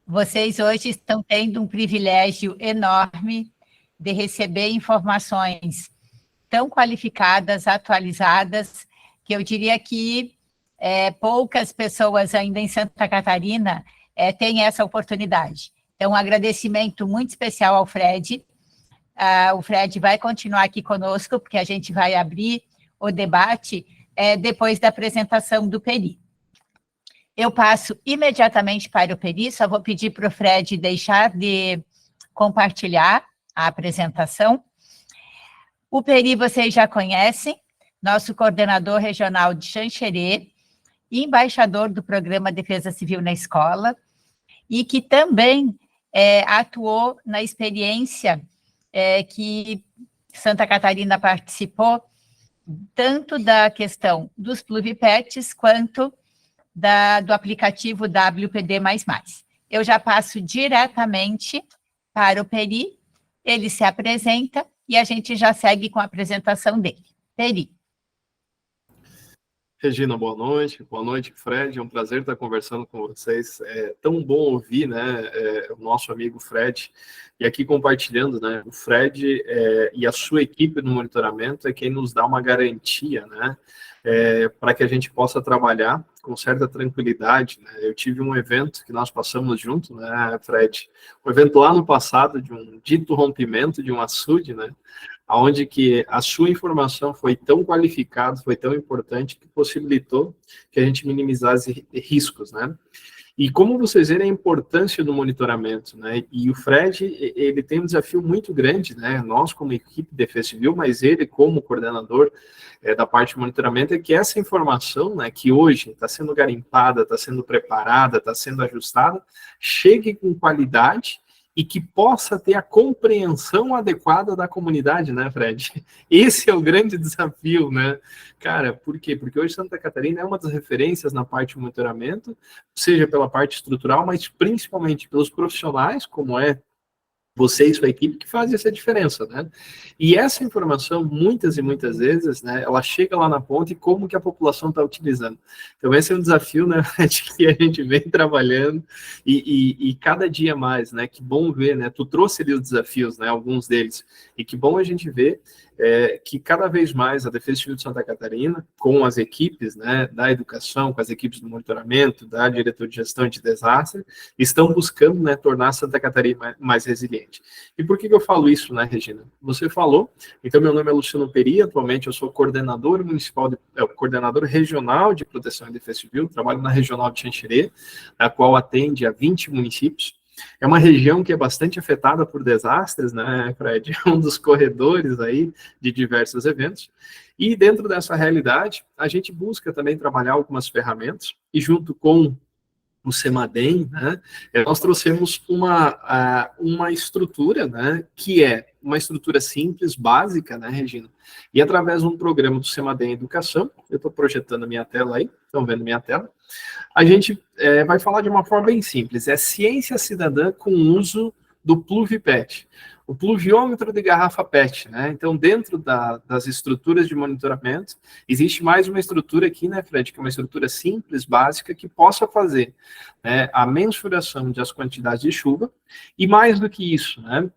Vocês hoje estão tendo um privilégio enorme de receber informações tão qualificadas, atualizadas, que eu diria que poucas pessoas ainda em Santa Catarina têm essa oportunidade. Então, um agradecimento muito especial ao Fred. O Fred vai continuar aqui conosco, porque a gente vai abrir o debate depois da apresentação do Peri. Eu passo imediatamente para o Peri, só vou pedir para o Fred deixar de compartilhar a apresentação. O Peri vocês já conhecem, nosso coordenador regional de Xanxerê, embaixador do Programa Defesa Civil na Escola, e que também atuou na experiência que Santa Catarina participou, tanto da questão dos pluvipets, quanto do aplicativo WPD++. Eu já passo diretamente para o Peri, ele se apresenta e a gente já segue com a apresentação dele. Peri. Regina, boa noite, Fred, é um prazer estar conversando com vocês, é tão bom ouvir, né, o nosso amigo Fred, e aqui compartilhando, né, o Fred e a sua equipe no monitoramento é quem nos dá uma garantia, né, para que a gente possa trabalhar com certa tranquilidade, né. Eu tive um evento que nós passamos junto, né, Fred, um evento lá no passado de um dito rompimento de um açude, né, onde que a sua informação foi tão qualificada, foi tão importante, que possibilitou que a gente minimizasse riscos, né? E como vocês verem a importância do monitoramento, né? E o Fred, ele tem um desafio muito grande, né? Nós, como equipe de Defesa Civil, mas ele, como coordenador da parte de monitoramento, é que essa informação, né, que hoje está sendo garimpada, está sendo preparada, está sendo ajustada, chegue com qualidade e que possa ter a compreensão adequada da comunidade, né, Fred? Esse é o grande desafio, né? Cara, por quê? Porque hoje Santa Catarina é uma das referências na parte de monitoramento, seja pela parte estrutural, mas principalmente pelos profissionais, como você e sua equipe, que fazem essa diferença, né? E essa informação, muitas e muitas vezes, né, ela chega lá na ponta e como que a população está utilizando. Então, esse é um desafio, né, que a gente vem trabalhando e cada dia mais, né? Que bom ver, né? Tu trouxe ali os desafios, né? Alguns deles. E que bom a gente ver que cada vez mais a Defesa Civil de Santa Catarina, com as equipes, né, da educação, com as equipes do monitoramento, da diretoria de gestão de desastre, estão buscando, né, tornar Santa Catarina mais resiliente. E por que eu falo isso, né, Regina? Você falou, então meu nome é Luciano Peri, atualmente eu sou coordenador municipal, coordenador regional de proteção e defesa civil, trabalho na regional de Xanxerê, a qual atende a 20 municípios. É uma região que é bastante afetada por desastres, né, Fred? É um dos corredores aí de diversos eventos. E dentro dessa realidade, a gente busca também trabalhar algumas ferramentas, e junto com o CEMADEM, né, nós trouxemos uma estrutura, né, que é uma estrutura simples, básica, né, Regina? E através de um programa do CEMADEM Educação, eu estou projetando a minha tela aí, estão vendo minha tela? A gente vai falar de uma forma bem simples, é ciência cidadã com uso do PluviPet, o pluviômetro de garrafa PET, né? Então, dentro das estruturas de monitoramento, existe mais uma estrutura aqui, né, Fred, que é uma estrutura simples, básica, que possa fazer, né, a mensuração das quantidades de chuva, e mais do que isso, né,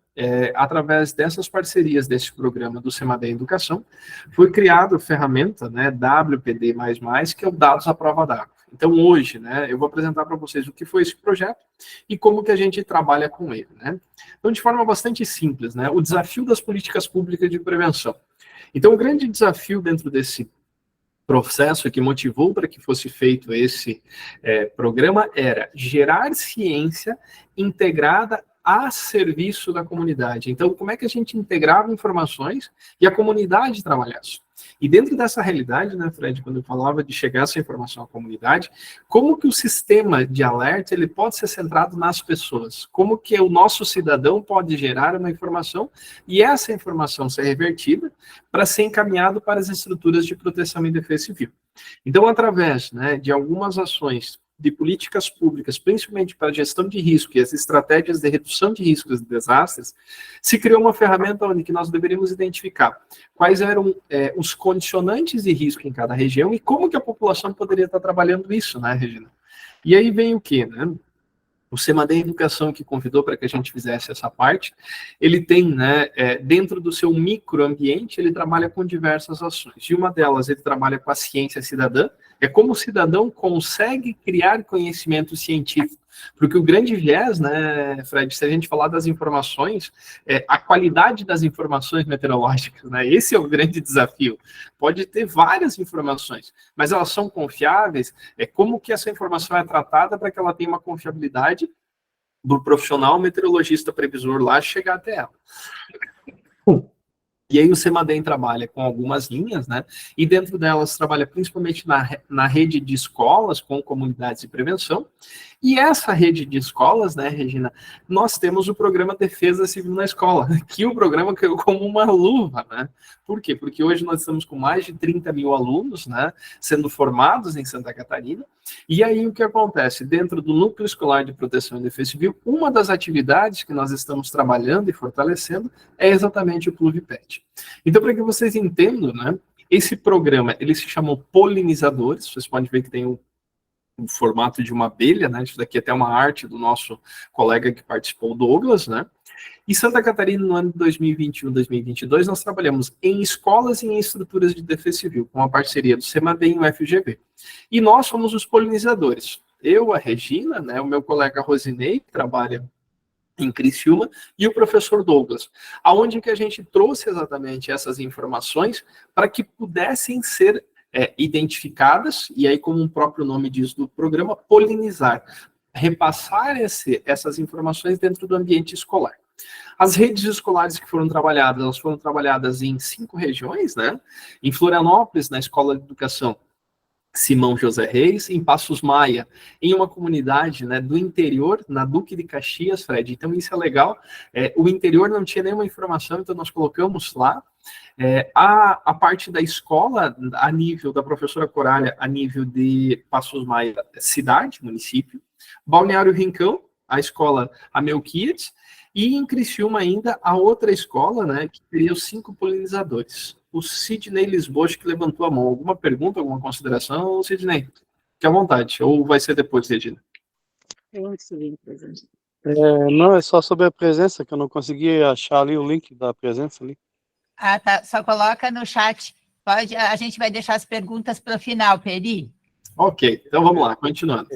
através dessas parcerias desse programa do CEMADEM Educação, foi criada a ferramenta, né, WPD++, que é o Dados à Prova d'Água. Então, hoje, né, eu vou apresentar para vocês o que foi esse projeto e como que a gente trabalha com ele, né? Então, de forma bastante simples, né, o desafio das políticas públicas de prevenção. Então, o grande desafio dentro desse processo que motivou para que fosse feito esse programa era gerar ciência integrada a serviço da comunidade. Então, como é que a gente integrava informações e a comunidade trabalhasse? E dentro dessa realidade, né, Fred, quando eu falava de chegar essa informação à comunidade, como que o sistema de alerta ele pode ser centrado nas pessoas? Como que o nosso cidadão pode gerar uma informação e essa informação ser revertida para ser encaminhado para as estruturas de proteção e defesa civil? Então, através, né, de algumas ações de políticas públicas, principalmente para a gestão de risco e as estratégias de redução de riscos de desastres, se criou uma ferramenta onde que nós deveríamos identificar quais eram os condicionantes de risco em cada região e como que a população poderia estar trabalhando isso, né, Regina? E aí vem o quê, né? O CEMADEM Educação, que convidou para que a gente fizesse essa parte, ele tem, né, dentro do seu microambiente, ele trabalha com diversas ações. E uma delas, ele trabalha com a ciência cidadã, é como o cidadão consegue criar conhecimento científico. Porque o grande viés, né, Fred, se a gente falar das informações, a qualidade das informações meteorológicas, né, esse é o grande desafio. Pode ter várias informações, mas elas são confiáveis, como que essa informação é tratada para que ela tenha uma confiabilidade do profissional meteorologista previsor lá chegar até ela. E aí o CEMADEM trabalha com algumas linhas, né? E dentro delas trabalha principalmente na rede de escolas com comunidades de prevenção. E essa rede de escolas, né, Regina, nós temos o programa Defesa Civil na Escola, que o programa caiu como uma luva, né? Por quê? Porque hoje nós estamos com mais de 30 mil alunos, né, sendo formados em Santa Catarina. E aí o que acontece? Dentro do Núcleo Escolar de Proteção e Defesa Civil, uma das atividades que nós estamos trabalhando e fortalecendo é exatamente o PluviPet. Então, para que vocês entendam, né, esse programa, ele se chamou Polinizadores, vocês podem ver que tem o formato de uma abelha, né, isso daqui é até uma arte do nosso colega que participou, Douglas, né, e Santa Catarina, no ano de 2021, 2022, nós trabalhamos em escolas e em estruturas de defesa civil, com a parceria do CEMADEM e o FGV. E nós somos os polinizadores. Eu, a Regina, né, o meu colega Rosinei, que trabalha em Criciúma, e o professor Douglas, aonde que a gente trouxe exatamente essas informações para que pudessem ser identificadas, e aí, como o próprio nome diz do programa, polinizar, repassar essas informações dentro do ambiente escolar. As redes escolares que foram trabalhadas, elas foram trabalhadas em 5 regiões, né? Em Florianópolis, na Escola de Educação Simão José Reis, em Passos Maia, em uma comunidade, né, do interior, na Duque de Caxias, Fred. Então, isso é legal. O interior não tinha nenhuma informação, então nós colocamos lá. A parte da escola, a nível da professora Coralha, a nível de Passos Maia, cidade, município. Balneário Rincão, a escola A Melquiades. E em Criciúma ainda, a outra escola, né, que teria os 5 polinizadores. O Sidney Lisboa, que levantou a mão. Alguma pergunta, alguma consideração, Sidney? Fique à vontade, ou vai ser depois, Regina? Não, é só sobre a presença, que eu não consegui achar ali o link da presença ali. Ah, tá. Só coloca no chat. A gente vai deixar as perguntas para o final, Peri. Ok, então vamos lá, continuando.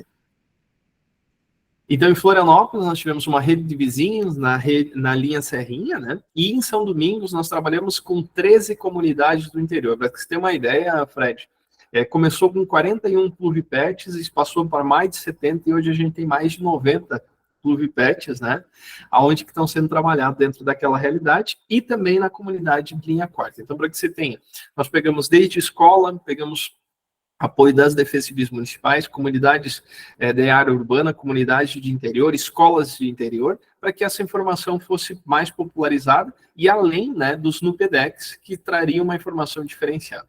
Então, em Florianópolis, nós tivemos uma rede de vizinhos na linha Serrinha, né? E em São Domingos, nós trabalhamos com 13 comunidades do interior. Para você ter uma ideia, Fred, começou com 41 pluvipets e passou para mais de 70, e hoje a gente tem mais de 90 pluvipets, né? Aonde que estão sendo trabalhados dentro daquela realidade e também na comunidade de linha quarta. Então, para que você tenha, nós pegamos desde escola, pegamos apoio das defesas civis municipais, comunidades de área urbana, comunidades de interior, escolas de interior, para que essa informação fosse mais popularizada e além, né, dos NUPEDEX, que trariam uma informação diferenciada.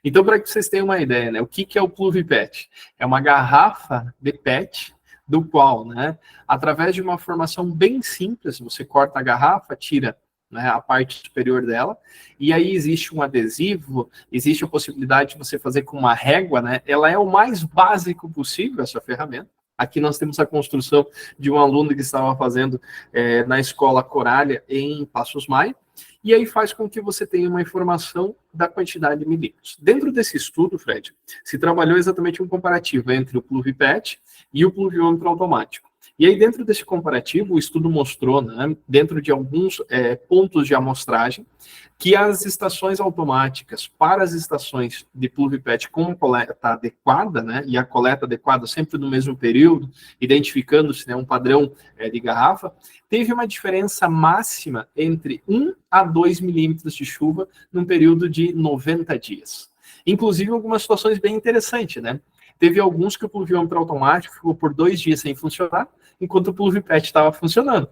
Então, para que vocês tenham uma ideia, né, o que é o PluviPet? É uma garrafa de PET do qual, né, através de uma formação bem simples, você corta a garrafa, tira, né, a parte superior dela, e aí existe um adesivo, existe a possibilidade de você fazer com uma régua, né, ela é o mais básico possível, essa ferramenta. Aqui nós temos a construção de um aluno que estava fazendo na escola Coralha, em Passos Maia, e aí faz com que você tenha uma informação da quantidade de milímetros. Dentro desse estudo, Fred, se trabalhou exatamente um comparativo entre o PluviPet e o pluviômetro automático. E aí, dentro desse comparativo, o estudo mostrou, né, dentro de alguns pontos de amostragem, que as estações automáticas para as estações de PluviPet com coleta adequada, né, e a coleta adequada sempre no mesmo período, identificando-se, né, um padrão de garrafa, teve uma diferença máxima entre 1 a 2 milímetros de chuva num período de 90 dias. Inclusive, algumas situações bem interessantes, né? Teve alguns que o pluviômetro automático ficou por 2 dias sem funcionar, enquanto o PluviPet estava funcionando.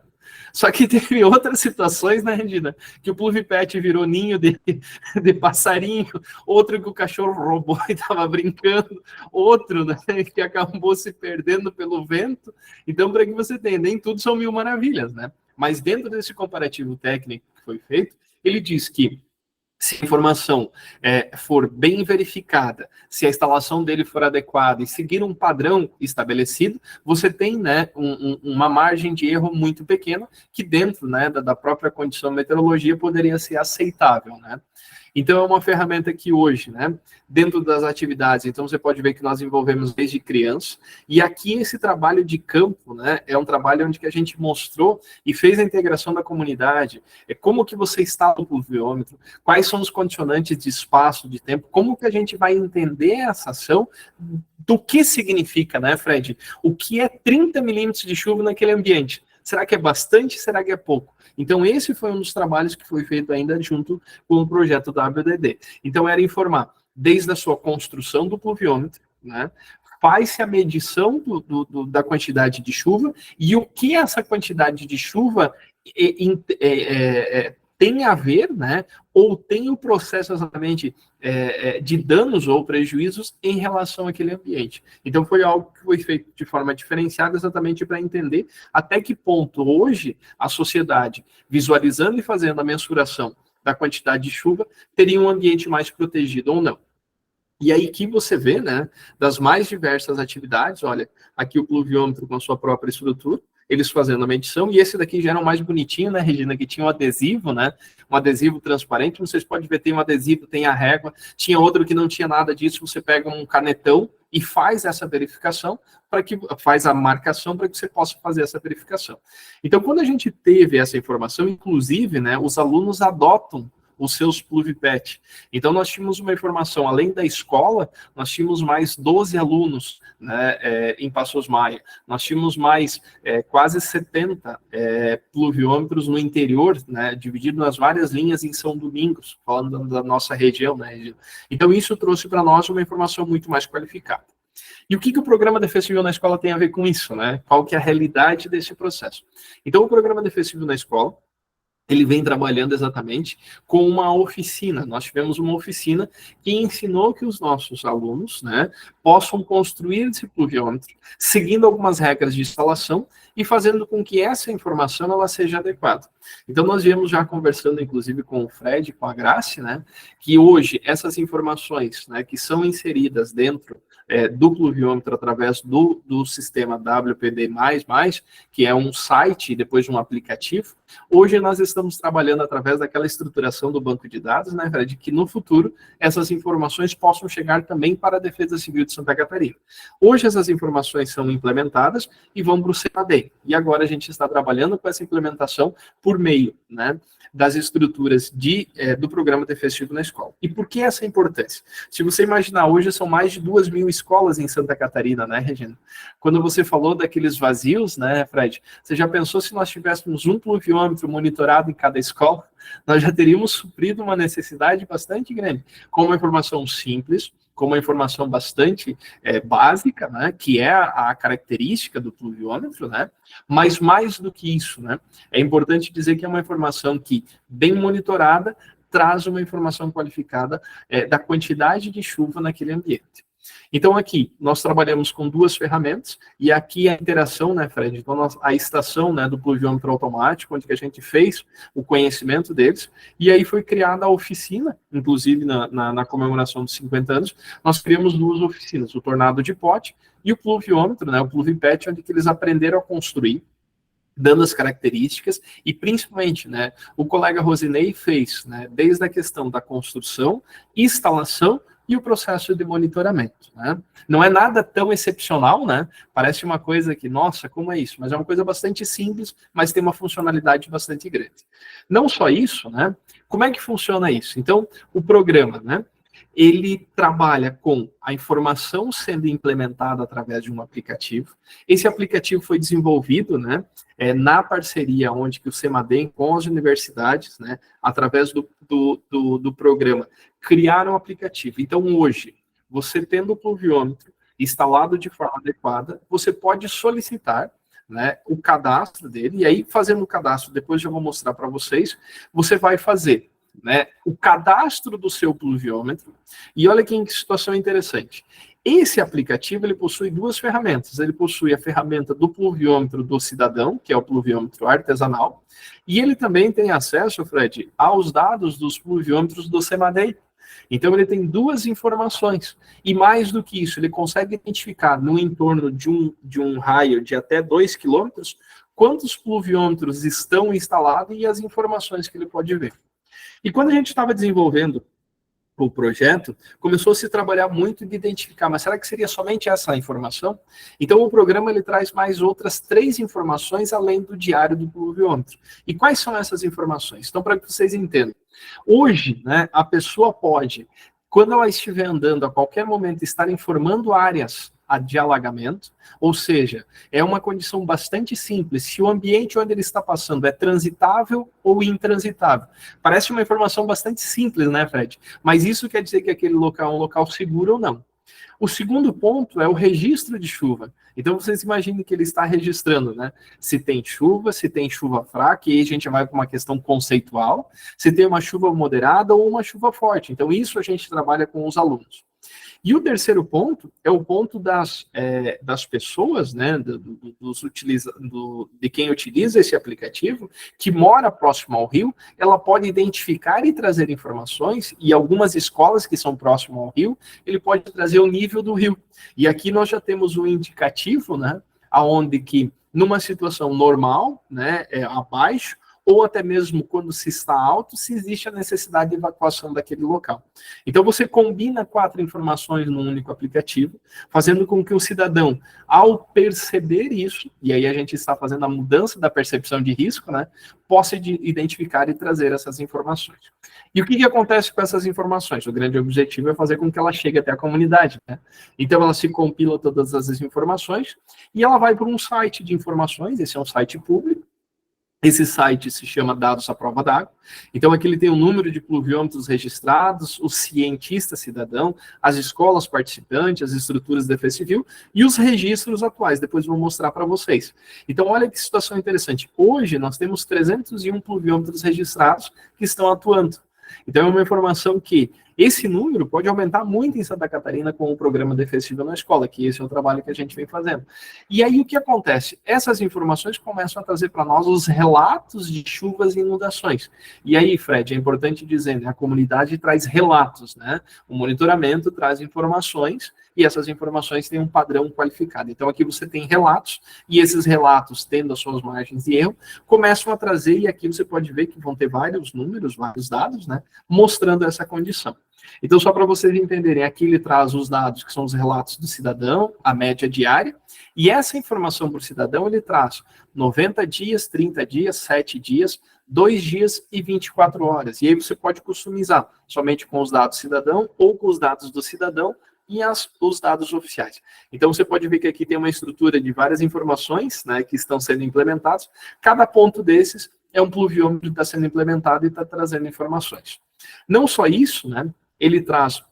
Só que teve outras situações, né, Regina, que o PluviPet virou ninho de passarinho, outro que o cachorro roubou e estava brincando, outro, né, que acabou se perdendo pelo vento. Então, para que você tenha, nem tudo são mil maravilhas, né? Mas dentro desse comparativo técnico que foi feito, ele diz que se a informação for bem verificada, se a instalação dele for adequada e seguir um padrão estabelecido, você tem, né, uma margem de erro muito pequena, que dentro, né, da própria condição de meteorologia poderia ser aceitável, né? Então, é uma ferramenta que hoje, né, dentro das atividades, então você pode ver que nós envolvemos desde criança, e aqui esse trabalho de campo, né, é um trabalho onde que a gente mostrou e fez a integração da comunidade, como que você está no pluviômetro, quais são os condicionantes de espaço, de tempo, como que a gente vai entender essa ação, do que significa, né, Fred? O que é 30 milímetros de chuva naquele ambiente? Será que é bastante? Será que é pouco? Então, esse foi um dos trabalhos que foi feito ainda junto com o projeto WDD. Então, era informar, desde a sua construção do pluviômetro, né, faz-se a medição da quantidade de chuva e o que essa quantidade de chuva tem a ver, né, ou tem o processo exatamente de danos ou prejuízos em relação àquele ambiente. Então, foi algo que foi feito de forma diferenciada exatamente para entender até que ponto hoje a sociedade, visualizando e fazendo a mensuração da quantidade de chuva, teria um ambiente mais protegido ou não. E aí que você vê, né, das mais diversas atividades, olha, aqui o pluviômetro com a sua própria estrutura, eles fazendo a medição, e esse daqui já era o mais bonitinho, né, Regina, que tinha um adesivo, né, um adesivo transparente, vocês podem ver, tem um adesivo, tem a régua, tinha outro que não tinha nada disso, você pega um canetão e faz essa verificação, faz a marcação para que você possa fazer essa verificação. Então, quando a gente teve essa informação, inclusive, né, os alunos adotam os seus PluviPet. Então, nós tínhamos uma informação, além da escola, nós tínhamos mais 12 alunos, né, em Passos Maia. Nós tínhamos mais quase 70 pluviômetros no interior, né, dividido nas várias linhas em São Domingos, falando da nossa região, né? Então, isso trouxe para nós uma informação muito mais qualificada. E o que o Programa Defesa Civil na Escola tem a ver com isso, né? Qual que é a realidade desse processo? Então, o Programa Defesa Civil na Escola, ele vem trabalhando exatamente com uma oficina. Nós tivemos uma oficina que ensinou que os nossos alunos, né, possam construir esse pluviômetro, seguindo algumas regras de instalação e fazendo com que essa informação ela seja adequada. Então, nós viemos já conversando, inclusive, com o Fred, com a Grace, né, que hoje essas informações, né, que são inseridas dentro do pluviômetro através do sistema WPD++, que é um site e depois um aplicativo. Hoje nós estamos trabalhando através daquela estruturação do banco de dados, né, Fred, que no futuro essas informações possam chegar também para a Defesa Civil de Santa Catarina. Hoje essas informações são implementadas e vão para o CEPADEM. E agora a gente está trabalhando com essa implementação por meio, né, das estruturas do Programa Defesa Civil na Escola. E por que essa importância? Se você imaginar, hoje são mais de 2.000 escolas em Santa Catarina, né, Regina? Quando você falou daqueles vazios, né, Fred, você já pensou se nós tivéssemos um pluviômetro monitorado em cada escola? Nós já teríamos suprido uma necessidade bastante grande, com uma informação simples, com uma informação bastante básica, né, que é a característica do pluviômetro, né, mas mais do que isso, né, é importante dizer que é uma informação que, bem monitorada, traz uma informação qualificada da quantidade de chuva naquele ambiente. Então, aqui, nós trabalhamos com duas ferramentas, e aqui a interação, né, Fred? Então, a estação, né, do pluviômetro automático, onde que a gente fez o conhecimento deles, e aí foi criada a oficina, inclusive na comemoração dos 50 anos, nós criamos duas oficinas, o tornado de pote e o pluviômetro, né, o pluvipet, onde que eles aprenderam a construir, dando as características, e principalmente, né, o colega Rosinei fez, né, desde a questão da construção, instalação e o processo de monitoramento, né? Não é nada tão excepcional, né? Parece uma coisa que, nossa, como é isso? Mas é uma coisa bastante simples, mas tem uma funcionalidade bastante grande. Não só isso, né? Como é que funciona isso? Então, o programa, né? Ele trabalha com a informação sendo implementada através de um aplicativo. Esse aplicativo foi desenvolvido, né, na parceria onde que o CEMADEM com as universidades, né, através do programa, criaram um aplicativo. Então, hoje, você tendo o pluviômetro instalado de forma adequada, você pode solicitar, né, o cadastro dele, e aí, fazendo o cadastro, depois eu vou mostrar para vocês, você vai fazer, né, o cadastro do seu pluviômetro, e olha que situação interessante. Esse aplicativo, ele possui duas ferramentas. Ele possui a ferramenta do pluviômetro do cidadão, que é o pluviômetro artesanal, e ele também tem acesso, Fred, aos dados dos pluviômetros do CEMADEM. Então, ele tem duas informações. E mais do que isso, ele consegue identificar no entorno de um raio de até 2 quilômetros quantos pluviômetros estão instalados e as informações que ele pode ver. E quando a gente estava desenvolvendo o projeto, começou a se trabalhar muito de identificar, mas será que seria somente essa informação? Então, o programa ele traz mais outras 3 informações além do diário do pluviômetro. E quais são essas informações? Então, para que vocês entendam. Hoje, né, a pessoa pode, quando ela estiver andando, a qualquer momento, estar informando áreas de alagamento, ou seja, é uma condição bastante simples. Se o ambiente onde ele está passando é transitável ou intransitável. Parece uma informação bastante simples, né, Fred? Mas isso quer dizer que aquele local é um local seguro ou não. O segundo ponto é o registro de chuva. Então, vocês imaginem que ele está registrando, né? Se tem chuva fraca, e aí a gente vai para uma questão conceitual, se tem uma chuva moderada ou uma chuva forte. Então, isso a gente trabalha com os alunos. E o terceiro ponto é o ponto das pessoas, né, de quem utiliza esse aplicativo, que mora próximo ao rio, ela pode identificar e trazer informações, e algumas escolas que são próximo ao rio, ele pode trazer o nível do rio. E aqui nós já temos um indicativo, né, aonde que numa situação normal, né, abaixo, ou até mesmo quando se está alto, se existe a necessidade de evacuação daquele local. Então, você combina 4 informações num único aplicativo, fazendo com que o cidadão, ao perceber isso, e aí a gente está fazendo a mudança da percepção de risco, né, possa identificar e trazer essas informações. E o que acontece com essas informações? O grande objetivo é fazer com que ela chegue até a comunidade, né? Então, ela se compila todas as informações, e ela vai para um site de informações, esse é um site público. Esse site se chama Dados à Prova d'Água. Então, aqui ele tem o número de pluviômetros registrados, o cientista cidadão, as escolas participantes, as estruturas de defesa civil e os registros atuais. Depois eu vou mostrar para vocês. Então, olha que situação interessante. Hoje, nós temos 301 pluviômetros registrados que estão atuando. Então, é uma informação que esse número pode aumentar muito em Santa Catarina com o programa Defesa Civil na Escola, que esse é o trabalho que a gente vem fazendo. E aí, o que acontece? Essas informações começam a trazer para nós os relatos de chuvas e inundações. E aí, Fred, é importante dizer, né, a comunidade traz relatos, né? O monitoramento traz informações, e essas informações têm um padrão qualificado. Então, aqui você tem relatos, e esses relatos, tendo as suas margens de erro, começam a trazer, e aqui você pode ver que vão ter vários números, vários dados, né, mostrando essa condição. Então, só para vocês entenderem, aqui ele traz os dados que são os relatos do cidadão, a média diária, e essa informação para o cidadão ele traz 90 dias, 30 dias, 7 dias, 2 dias e 24 horas. E aí você pode customizar somente com os dados do cidadão ou com os dados do cidadão e os dados oficiais. Então, você pode ver que aqui tem uma estrutura de várias informações, né, que estão sendo implementadas. Cada ponto desses é um pluviômetro que está sendo implementado e está trazendo informações. Não só isso, né, ele traz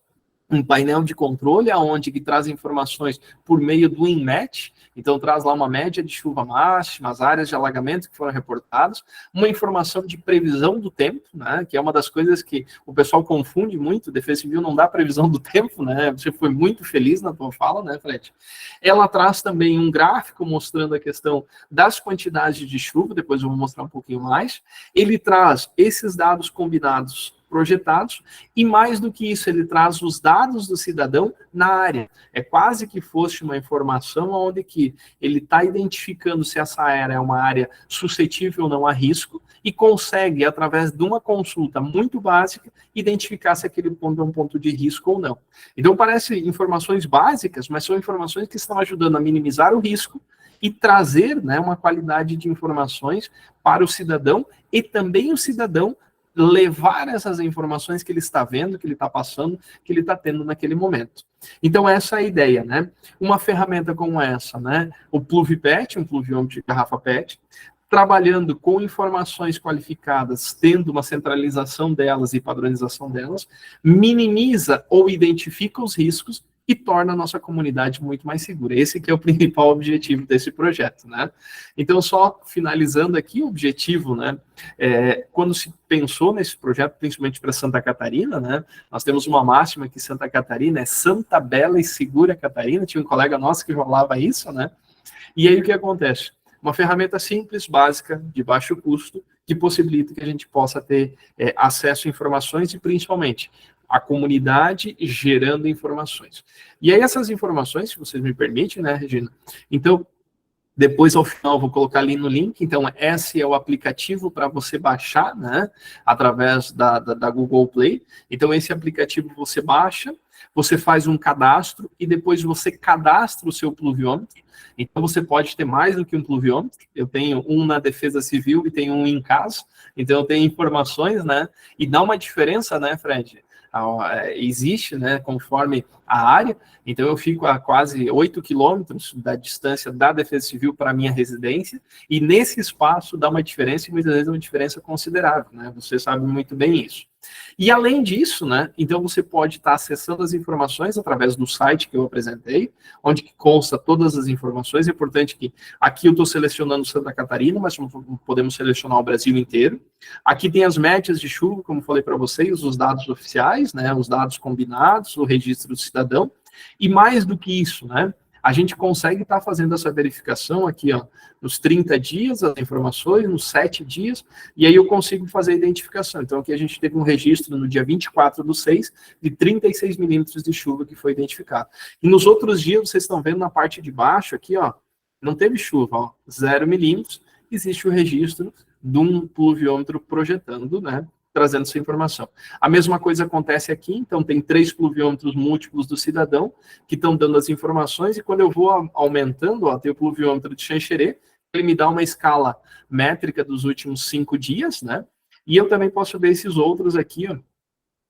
um painel de controle aonde que traz informações por meio do INMET, então traz lá uma média de chuva máxima, as áreas de alagamento que foram reportadas, uma informação de previsão do tempo, né, que é uma das coisas que o pessoal confunde muito, Defesa Civil não dá previsão do tempo, né, você foi muito feliz na tua fala, né, Fred? Ela traz também um gráfico mostrando a questão das quantidades de chuva, depois eu vou mostrar um pouquinho mais, ele traz esses dados combinados projetados, e mais do que isso, ele traz os dados do cidadão na área. É quase que fosse uma informação onde que ele está identificando se essa área é uma área suscetível ou não a risco, e consegue, através de uma consulta muito básica, identificar se aquele ponto é um ponto de risco ou não. Então, parece informações básicas, mas são informações que estão ajudando a minimizar o risco e trazer, né, uma qualidade de informações para o cidadão, e também o cidadão levar essas informações que ele está vendo, que ele está passando, que ele está tendo naquele momento. Então, essa é a ideia, né? Uma ferramenta como essa, né? O PluviPet, um pluviômetro de garrafa PET, trabalhando com informações qualificadas, tendo uma centralização delas e padronização delas, minimiza ou identifica os riscos e torna a nossa comunidade muito mais segura. Esse que é o principal objetivo desse projeto, né? Então, só finalizando aqui, o objetivo, né? Quando se pensou nesse projeto, principalmente para Santa Catarina, né? Nós temos uma máxima que Santa Catarina é Santa, Bela e Segura Catarina. Tinha um colega nosso que falava isso, né? E aí o que acontece? Uma ferramenta simples, básica, de baixo custo, que possibilita que a gente possa ter acesso a informações e, principalmente, a comunidade gerando informações. E aí essas informações, se vocês me permitem, né, Regina? Então, depois, ao final, eu vou colocar ali no link. Então, esse é o aplicativo para você baixar, né, através da Google Play. Então, esse aplicativo você baixa, você faz um cadastro e depois você cadastra o seu pluviômetro. Então, você pode ter mais do que um pluviômetro. Eu tenho um na Defesa Civil e tenho um em casa. Então, eu tenho informações, né, e dá uma diferença, né, Fred? Existe, né, conforme a área, então eu fico a quase 8 quilômetros da distância da Defesa Civil para a minha residência, e nesse espaço dá uma diferença, e muitas vezes uma diferença considerável, né, você sabe muito bem isso. E além disso, né, então você pode estar acessando as informações através do site que eu apresentei, onde consta todas as informações. É importante que aqui eu estou selecionando Santa Catarina, mas podemos selecionar o Brasil inteiro. Aqui tem as médias de chuva, como falei para vocês, os dados oficiais, né, os dados combinados, o registro do cidadão, e mais do que isso, né, a gente consegue estar fazendo essa verificação aqui, ó, nos 30 dias, as informações, nos 7 dias, e aí eu consigo fazer a identificação. Então, aqui a gente teve um registro no dia 24/6, de 36 milímetros de chuva que foi identificado. E nos outros dias, vocês estão vendo na parte de baixo aqui, ó, não teve chuva, ó, 0 milímetros, existe o registro de um pluviômetro projetando, né, trazendo essa informação. A mesma coisa acontece aqui, então tem 3 pluviômetros múltiplos do cidadão, que estão dando as informações, e quando eu vou aumentando, ó, tem o pluviômetro de Xanxerê, ele me dá uma escala métrica dos últimos 5 dias, né, e eu também posso ver esses outros aqui, ó,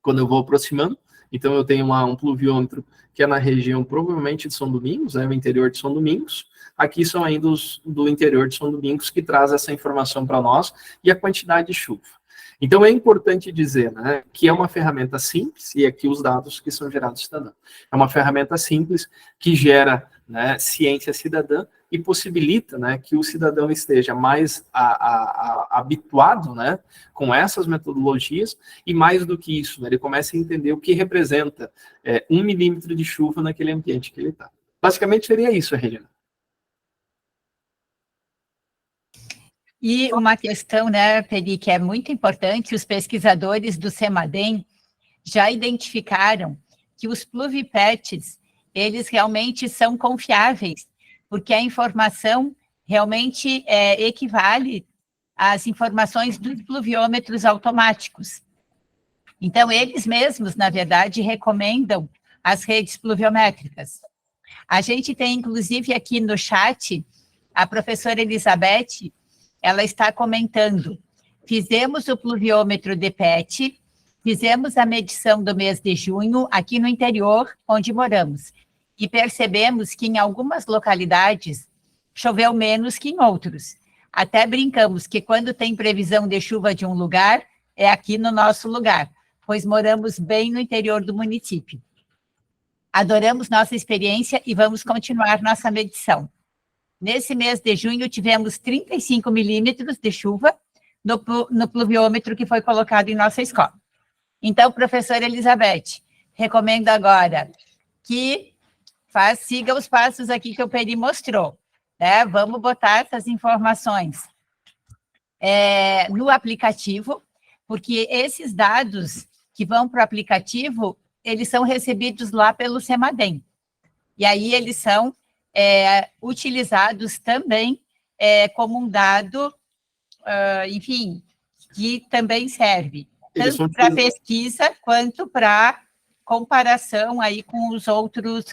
quando eu vou aproximando. Então eu tenho um pluviômetro que é na região, provavelmente, de São Domingos, né, o interior de São Domingos. Aqui são ainda os do interior de São Domingos que traz essa informação para nós, e a quantidade de chuva. Então, é importante dizer, né, que é uma ferramenta simples, e aqui os dados que são gerados cidadão. É uma ferramenta simples que gera, né, ciência cidadã e possibilita, né, que o cidadão esteja mais habituado, né, com essas metodologias, e mais do que isso, né, ele começa a entender o que representa 1 milímetro de chuva naquele ambiente que ele está. Basicamente, seria isso, Regina. E uma questão, né, Peri, que é muito importante, os pesquisadores do CEMADEM já identificaram que os pluvipets, eles realmente são confiáveis, porque a informação realmente equivale às informações dos pluviômetros automáticos. Então, eles mesmos, na verdade, recomendam as redes pluviométricas. A gente tem, inclusive, aqui no chat, a professora Elizabeth, ela está comentando, fizemos o pluviômetro de PET, fizemos a medição do mês de junho aqui no interior, onde moramos, e percebemos que em algumas localidades choveu menos que em outros. Até brincamos que quando tem previsão de chuva de um lugar, é aqui no nosso lugar, pois moramos bem no interior do município. Adoramos nossa experiência e vamos continuar nossa medição. Nesse mês de junho, tivemos 35 milímetros de chuva no pluviômetro que foi colocado em nossa escola. Então, professora Elizabeth, recomendo agora que siga os passos aqui que o Peri mostrou, né? Vamos botar essas informações no aplicativo, porque esses dados que vão para o aplicativo, eles são recebidos lá pelo CEMADEM. E aí eles são utilizados também como um dado, enfim, que também serve tanto para pesquisa quanto para comparação aí com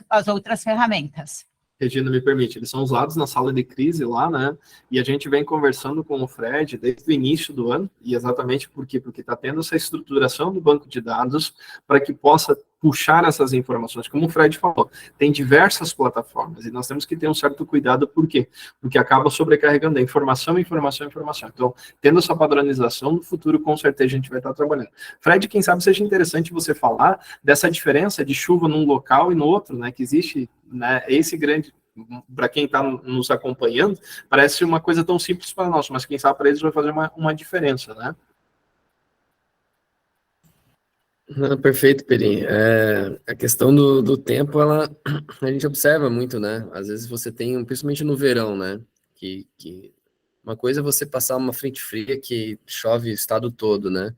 as outras ferramentas. Regina, me permite, eles são usados na sala de crise lá, né? E a gente vem conversando com o Fred desde o início do ano, e exatamente por quê? Porque está tendo essa estruturação do banco de dados para que possa puxar essas informações. Como o Fred falou, tem diversas plataformas, e nós temos que ter um certo cuidado, por quê? Porque acaba sobrecarregando a informação. Então, tendo essa padronização, no futuro, com certeza, a gente vai estar trabalhando. Fred, quem sabe seja interessante você falar dessa diferença de chuva num local e no outro, né? Que existe, né, esse grande, para quem está nos acompanhando, parece uma coisa tão simples para nós, mas quem sabe para eles vai fazer uma diferença, né? Não, perfeito, Peri. A questão do tempo, a gente observa muito, né? Às vezes você tem, principalmente no verão, né? Que uma coisa é você passar uma frente fria que chove o estado todo, né?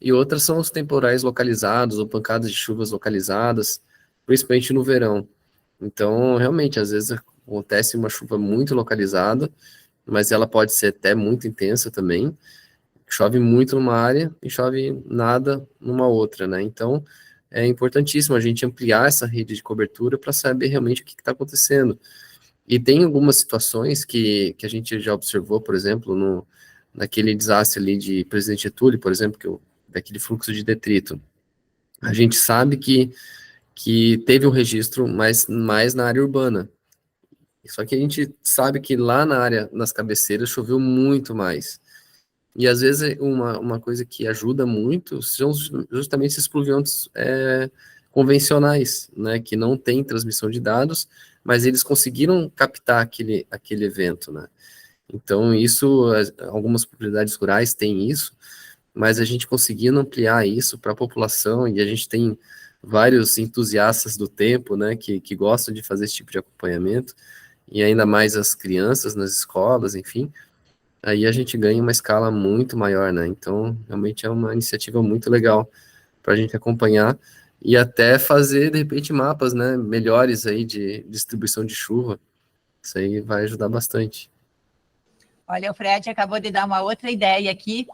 E outras são os temporais localizados ou pancadas de chuvas localizadas, principalmente no verão. Então, realmente, às vezes acontece uma chuva muito localizada, mas ela pode ser até muito intensa também. Chove muito numa área e chove nada numa outra, né? Então, é importantíssimo a gente ampliar essa rede de cobertura para saber realmente o que está acontecendo. E tem algumas situações que a gente já observou, por exemplo, naquele desastre ali de Presidente Getúlio, por exemplo, daquele fluxo de detrito. A gente sabe que teve um registro mais na área urbana. Só que a gente sabe que lá nas cabeceiras, choveu muito mais. E às vezes uma coisa que ajuda muito são justamente esses pluviômetros convencionais, né, que não tem transmissão de dados, mas eles conseguiram captar aquele evento, né. Então algumas propriedades rurais têm isso, mas a gente conseguindo ampliar isso para a população, e a gente tem vários entusiastas do tempo, né, que gostam de fazer esse tipo de acompanhamento, e ainda mais as crianças nas escolas, enfim, aí a gente ganha uma escala muito maior, né? Então, realmente é uma iniciativa muito legal para a gente acompanhar e até fazer, de repente, mapas, né, melhores aí de distribuição de chuva. Isso aí vai ajudar bastante. Olha, o Fred acabou de dar uma outra ideia aqui,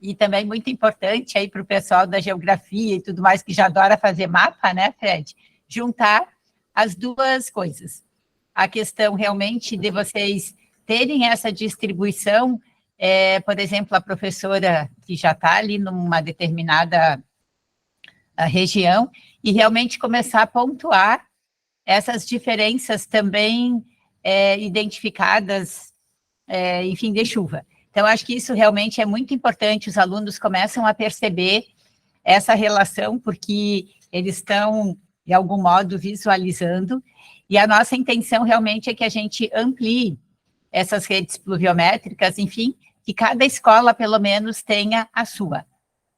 e também muito importante aí para o pessoal da geografia e tudo mais, que já adora fazer mapa, né, Fred? Juntar as duas coisas. A questão realmente de vocês terem essa distribuição, por exemplo, a professora que já está ali numa determinada região, e realmente começar a pontuar essas diferenças também identificadas, enfim, de chuva. Então, acho que isso realmente é muito importante, os alunos começam a perceber essa relação, porque eles estão, de algum modo, visualizando, e a nossa intenção realmente é que a gente amplie essas redes pluviométricas, enfim, que cada escola, pelo menos, tenha a sua,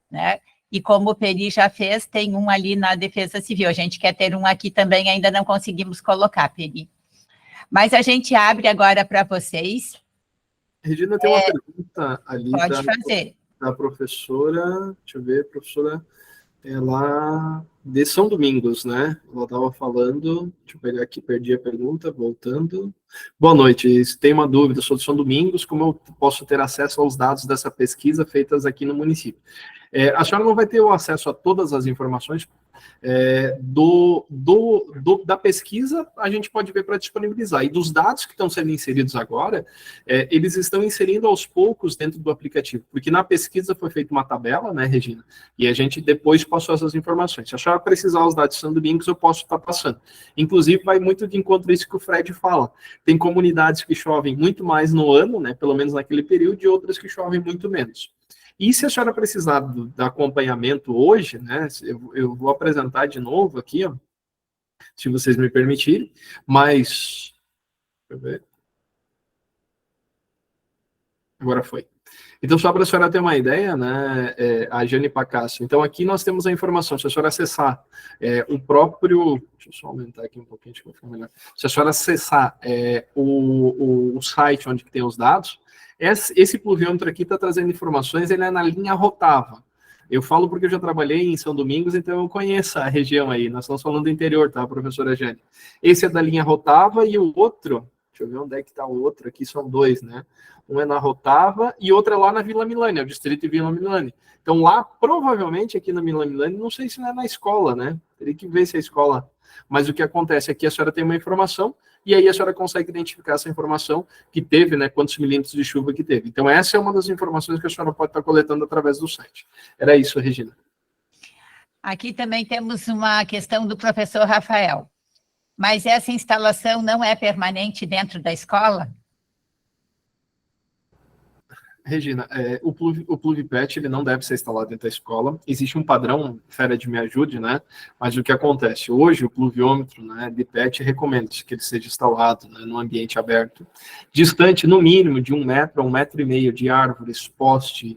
né? E como o Peri já fez, tem um ali na Defesa Civil. A gente quer ter um aqui também, ainda não conseguimos colocar, Peri. Mas a gente abre agora para vocês. Regina, tem uma pergunta ali da professora, deixa eu ver, professora, ela de São Domingos, né? Ela estava falando, deixa eu pegar aqui, perdi a pergunta, voltando. Boa noite, tem uma dúvida sobre São Domingos, como eu posso ter acesso aos dados dessa pesquisa feitas aqui no município? A senhora não vai ter o acesso a todas as informações da pesquisa, a gente pode ver para disponibilizar. E dos dados que estão sendo inseridos agora, eles estão inserindo aos poucos dentro do aplicativo, porque na pesquisa foi feita uma tabela, né, Regina? E a gente depois passou essas informações. Se a senhora precisar os dados de São Domingos, eu posso estar passando. Inclusive, vai muito de encontro a isso que o Fred fala. Tem comunidades que chovem muito mais no ano, né, pelo menos naquele período, e outras que chovem muito menos. E se a senhora precisar do acompanhamento hoje, né, eu vou apresentar de novo aqui, ó, se vocês me permitirem, mas... Deixa eu ver. Agora foi. Então, só para a senhora ter uma ideia, né, a Jane Pacasso. Então, aqui nós temos a informação. Se a senhora acessar o próprio... Deixa eu só aumentar aqui um pouquinho, acho que vai ficar melhor. Se a senhora acessar o site onde tem os dados, esse pluviômetro aqui está trazendo informações, ele é na linha Rotava. Eu falo porque eu já trabalhei em São Domingos, então eu conheço a região aí. Nós estamos falando do interior, tá, professora Jane? Esse é da linha Rotava e o outro... Deixa eu ver onde é que está o outro. Aqui são dois, né? Um é na Rotava e outro é lá na Vila Milani, é o distrito de Vila Milani. Então lá, provavelmente aqui na Vila Milani, não sei se não é na escola, né? Teria que ver se é a escola. Mas o que acontece aqui, a senhora tem uma informação e aí a senhora consegue identificar essa informação que teve, né? Quantos milímetros de chuva que teve. Então essa é uma das informações que a senhora pode estar coletando através do site. Era isso, Regina. Aqui também temos uma questão do professor Rafael. Mas essa instalação não é permanente dentro da escola? Regina, o PluviPet ele não deve ser instalado dentro da escola. Existe um padrão, Fred me ajude, né? Mas o que acontece? Hoje o pluviômetro, né, de PET recomenda que ele seja instalado, né, num ambiente aberto, distante no mínimo de 1 metro a 1,5 metro de árvores, poste,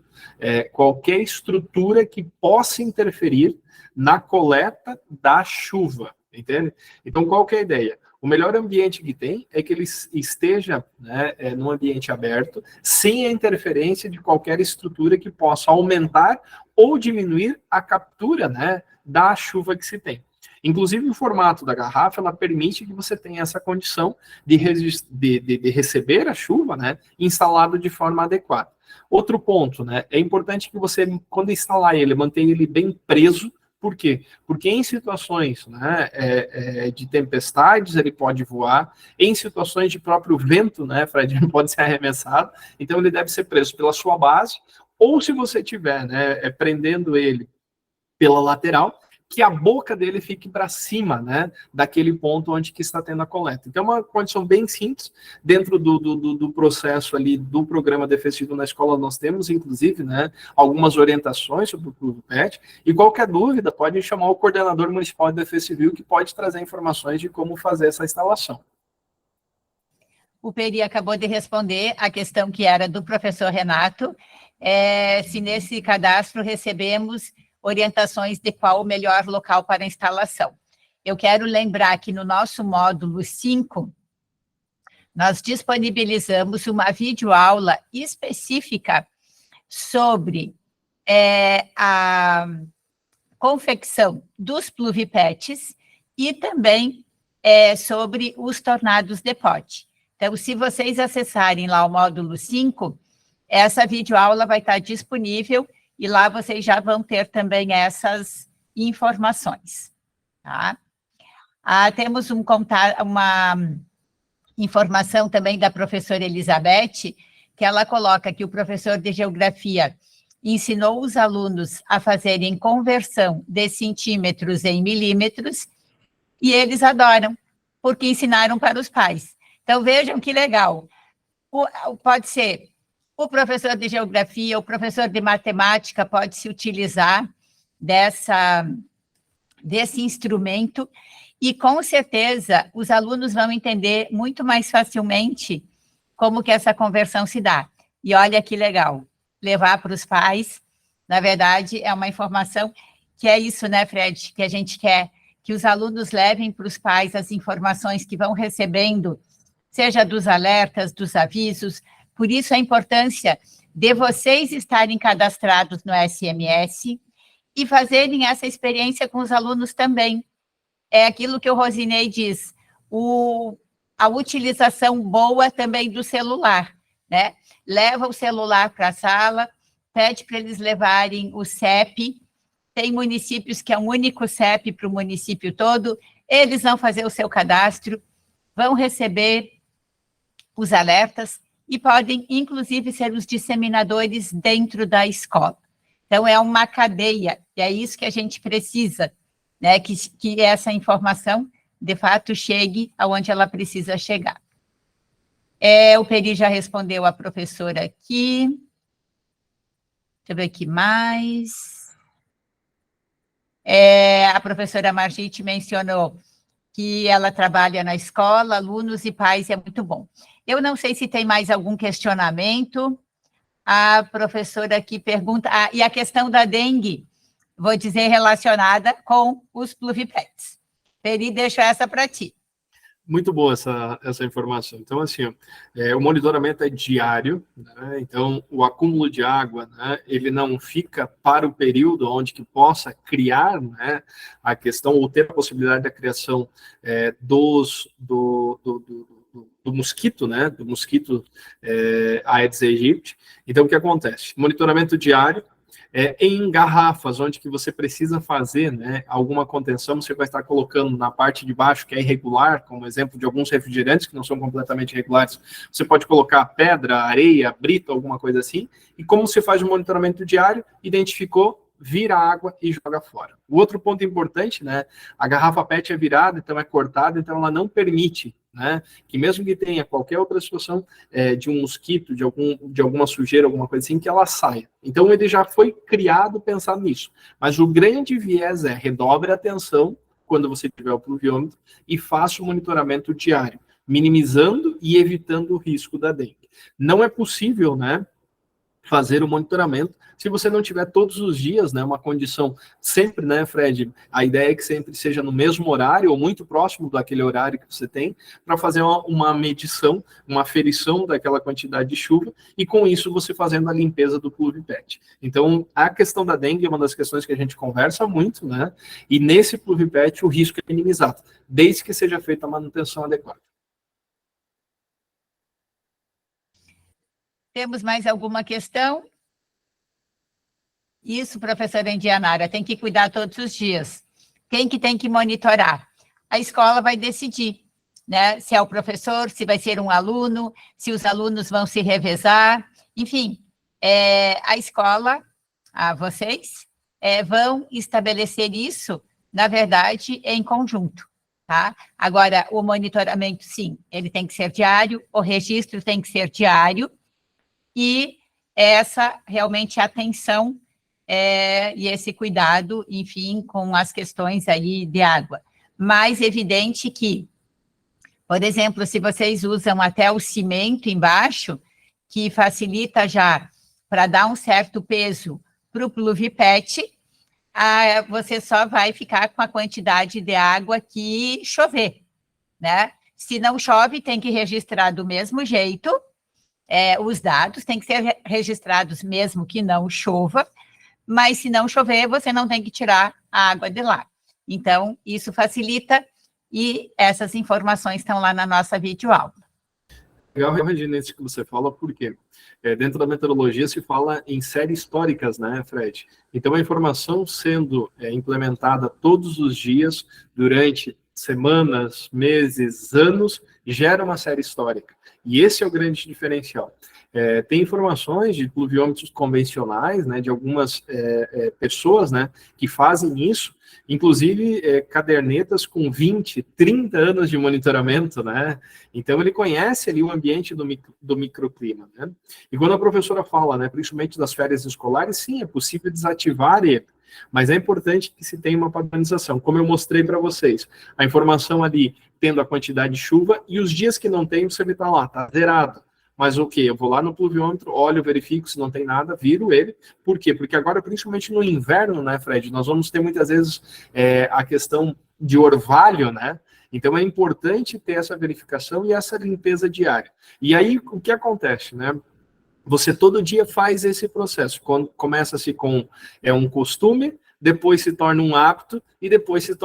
qualquer estrutura que possa interferir na coleta da chuva. Entende? Então, qual que é a ideia? O melhor ambiente que tem é que ele esteja, né, num ambiente aberto, sem a interferência de qualquer estrutura que possa aumentar ou diminuir a captura, né, da chuva que se tem. Inclusive, o formato da garrafa, ela permite que você tenha essa condição de receber a chuva, né, instalado de forma adequada. Outro ponto, né, é importante que você, quando instalar ele, mantenha ele bem preso. Por quê? Porque em situações, né, de tempestades ele pode voar, em situações de próprio vento, né, Fred, ele pode ser arremessado, então ele deve ser preso pela sua base, ou se você tiver, né, prendendo ele pela lateral, que a boca dele fique para cima, né, daquele ponto onde que está tendo a coleta. Então é uma condição bem simples, dentro do processo ali do programa defensivo na escola nós temos, inclusive, né, algumas orientações sobre o PluviPet, e qualquer dúvida pode chamar o coordenador municipal de defesa civil, que pode trazer informações de como fazer essa instalação. O Peri acabou de responder a questão que era do professor Renato, se nesse cadastro recebemos orientações de qual o melhor local para a instalação. Eu quero lembrar que no nosso módulo 5, nós disponibilizamos uma videoaula específica sobre a confecção dos pluvipets e também sobre os tornados de pote. Então, se vocês acessarem lá o módulo 5, essa videoaula vai estar disponível e lá vocês já vão ter também essas informações. Tá? Temos uma informação também da professora Elizabeth, que ela coloca que o professor de geografia ensinou os alunos a fazerem conversão de centímetros em milímetros, e eles adoram, porque ensinaram para os pais. Então, vejam que legal. Pode ser o professor de geografia, o professor de matemática pode se utilizar desse instrumento, e, com certeza, os alunos vão entender muito mais facilmente como que essa conversão se dá. E olha que legal, levar para os pais, na verdade, é uma informação que é isso, né, Fred, que a gente quer que os alunos levem para os pais as informações que vão recebendo, seja dos alertas, dos avisos. Por isso a importância de vocês estarem cadastrados no SMS e fazerem essa experiência com os alunos também. É aquilo que o Rosinei diz, a utilização boa também do celular, né? Leva o celular para a sala, pede para eles levarem o CEP, tem municípios que é um único CEP para o município todo, eles vão fazer o seu cadastro, vão receber os alertas e podem, inclusive, ser os disseminadores dentro da escola. Então, é uma cadeia, e é isso que a gente precisa, né? Que essa informação, de fato, chegue aonde ela precisa chegar. O Peri já respondeu a professora aqui. Deixa eu ver aqui mais. A professora Margite mencionou que ela trabalha na escola, alunos e pais, é muito bom. Eu não sei se tem mais algum questionamento. A professora aqui pergunta, e a questão da dengue, vou dizer, relacionada com os pluvipets. Peri, deixo essa para ti. Muito boa essa informação. Então, assim, o monitoramento é diário, né? Então, o acúmulo de água, né, ele não fica para o período onde que possa criar, né, a questão, ou ter a possibilidade da criação do mosquito, né, do mosquito Aedes aegypti. Então, o que acontece? Monitoramento diário, em garrafas, onde que você precisa fazer, né, alguma contenção, você vai estar colocando na parte de baixo, que é irregular, como exemplo de alguns refrigerantes que não são completamente regulares, você pode colocar pedra, areia, brita, alguma coisa assim, e como você faz o monitoramento diário, identificou, vira água e joga fora. O outro ponto importante, né, a garrafa PET é virada, então é cortada, então ela não permite, né, que mesmo que tenha qualquer outra situação de um mosquito, de alguma sujeira, alguma coisa assim, que ela saia. Então ele já foi criado pensado nisso. Mas o grande viés redobre a atenção quando você tiver o pluviômetro e faça o monitoramento diário, minimizando e evitando o risco da dengue. Não é possível, né, fazer o monitoramento se você não tiver todos os dias, né, uma condição sempre, né, Fred, a ideia é que sempre seja no mesmo horário ou muito próximo daquele horário que você tem, para fazer uma medição, uma aferição daquela quantidade de chuva, e com isso você fazendo a limpeza do pluvipet. Então, a questão da dengue é uma das questões que a gente conversa muito, né, e nesse pluvipet o risco é minimizado, desde que seja feita a manutenção adequada. Temos mais alguma questão? Isso, professora Indianara, tem que cuidar todos os dias. Quem que tem que monitorar? A escola vai decidir, né? Se é o professor, se vai ser um aluno, se os alunos vão se revezar, enfim, a escola, vocês, vão estabelecer isso, na verdade, em conjunto, tá? Agora, o monitoramento, sim, ele tem que ser diário, o registro tem que ser diário, e essa, realmente, atenção e esse cuidado, enfim, com as questões aí de água. Mais evidente que, por exemplo, se vocês usam até o cimento embaixo, que facilita já para dar um certo peso para o pluvipet, você só vai ficar com a quantidade de água que chover, né? Se não chove, tem que registrar do mesmo jeito, os dados têm que ser registrados mesmo que não chova, mas se não chover, você não tem que tirar a água de lá. Então, isso facilita, e essas informações estão lá na nossa videoaula. Legal, Regina, isso que você fala, porque dentro da meteorologia se fala em séries históricas, né, Fred? Então, a informação sendo implementada todos os dias, durante semanas, meses, anos, gera uma série histórica. E esse é o grande diferencial. Tem informações de pluviômetros convencionais, né, de algumas pessoas, né, que fazem isso, inclusive cadernetas com 20, 30 anos de monitoramento, né? Então ele conhece ali o ambiente do microclima, né? E quando a professora fala, né, principalmente das férias escolares, sim, é possível desativar ele, mas é importante que se tenha uma padronização, como eu mostrei para vocês, a informação ali tendo a quantidade de chuva, e os dias que não tem, você está lá, está zerado. Mas o quê? Eu vou lá no pluviômetro, olho, verifico se não tem nada, viro ele. Por quê? Porque agora, principalmente no inverno, né, Fred, nós vamos ter muitas vezes a questão de orvalho, né? Então é importante ter essa verificação e essa limpeza diária. E aí, o que acontece, né? Você todo dia faz esse processo. Começa-se com um costume, depois se torna um hábito e depois se